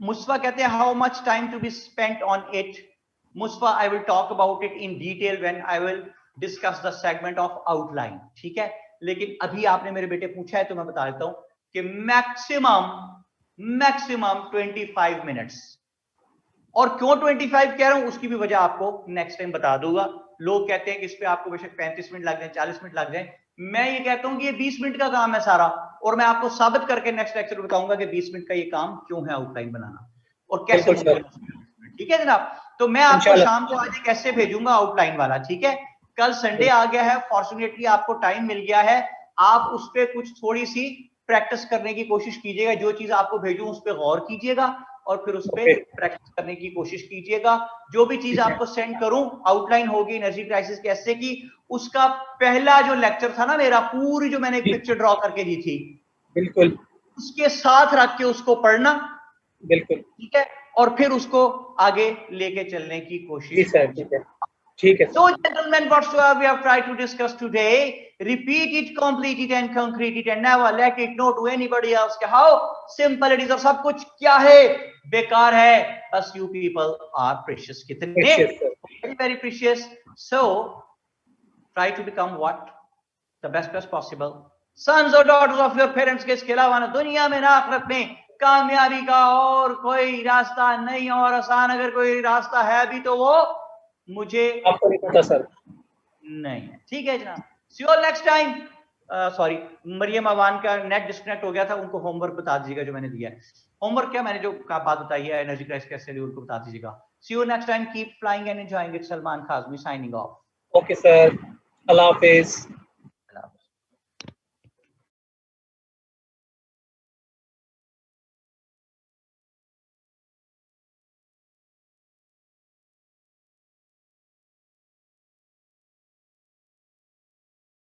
मुस्तफा कहते हैं how much time to be spent on it? Mustafa I will talk about it in detail when I will discuss the segment of outline. ठीक है, लेकिन अभी आपने मेरे बेटे पूछा है तो मैं बता देता हूं कि मैक्सिमम 25 मिनट्स। और क्यों 25 कह रहा हूं उसकी भी वजह आपको नेक्स्ट टाइम बता दूंगा, लोग कहते हैं कि इस पे आपको बेशक 35 मिनट लग जाए, 40 मिनट लग जाए, मैं ये कहता हूँ कि ये 20 मिनट का काम है सारा, और मैं आपको साबित करके नेक्स्ट लेक्चर बताऊंगा कि 20 मिनट का ये काम क्यों है आउटलाइन बनाना और कैसे बिल्कुल सर। ठीक है जनाब। तो मैं आपको इंशाल्लाह। शाम को आज कैसे भेजूंगा आउटलाइन वाला, ठीक है। कल संडे आ गया है, फॉर्चुनेटली आपको टाइम मिल गया है, आप उस पर कुछ थोड़ी सी प्रैक्टिस करने की कोशिश कीजिएगा, जो चीज आपको भेजूं उस पर गौर कीजिएगा और फिर उस पर प्रैक्टिस करने की कोशिश कीजिएगा। जो भी चीज आपको सेंड करूं, आउटलाइन होगी एनर्जी क्राइसिस कैसे की, उसका पहला जो लेक्चर था ना मेरा, पूरी जो मैंने एक पिक्चर ड्रॉ करके दी थी, बिल्कुल उसके साथ रख के उसको पढ़ना, बिल्कुल ठीक है, और फिर उसको आगे लेके चलने की जी कोशिश। सर, ठीक है, ठीक है sir. So, gentlemen, whatsoever we have tried to discuss today, repeat it, complete it, and concrete it, and never let it know to anybody else how simple it is. और सब कुछ क्या है, बेकार है, बस you people are precious. कितने? Precious, sir. Very, very precious. So, try to become what? The best as possible. Sons or daughters of your parents के इसके अलावा ना दुनिया में ना आखिरत में कामयाबी का और कोई रास्ता नहीं, और आसान अगर कोई रास्ता है भी तो वो मुझे आपको नहीं पता सर। नहीं, ठीक है जनाब। See you next time. Sorry, Mariam Awan का नेट डिस्कनेक्ट हो गया था, उनको होमवर्क बता दीजिएगा जो मैंने दिया है। होमवर्क क्या, मैंने जो बात बताई है एनर्जी क्राइसिस कैसे ली, उनको बता दीजिएगा। See you next time, keep flying and enjoying it. Salman Kazmi signing off. Okay sir, अल्लाह हाफिज।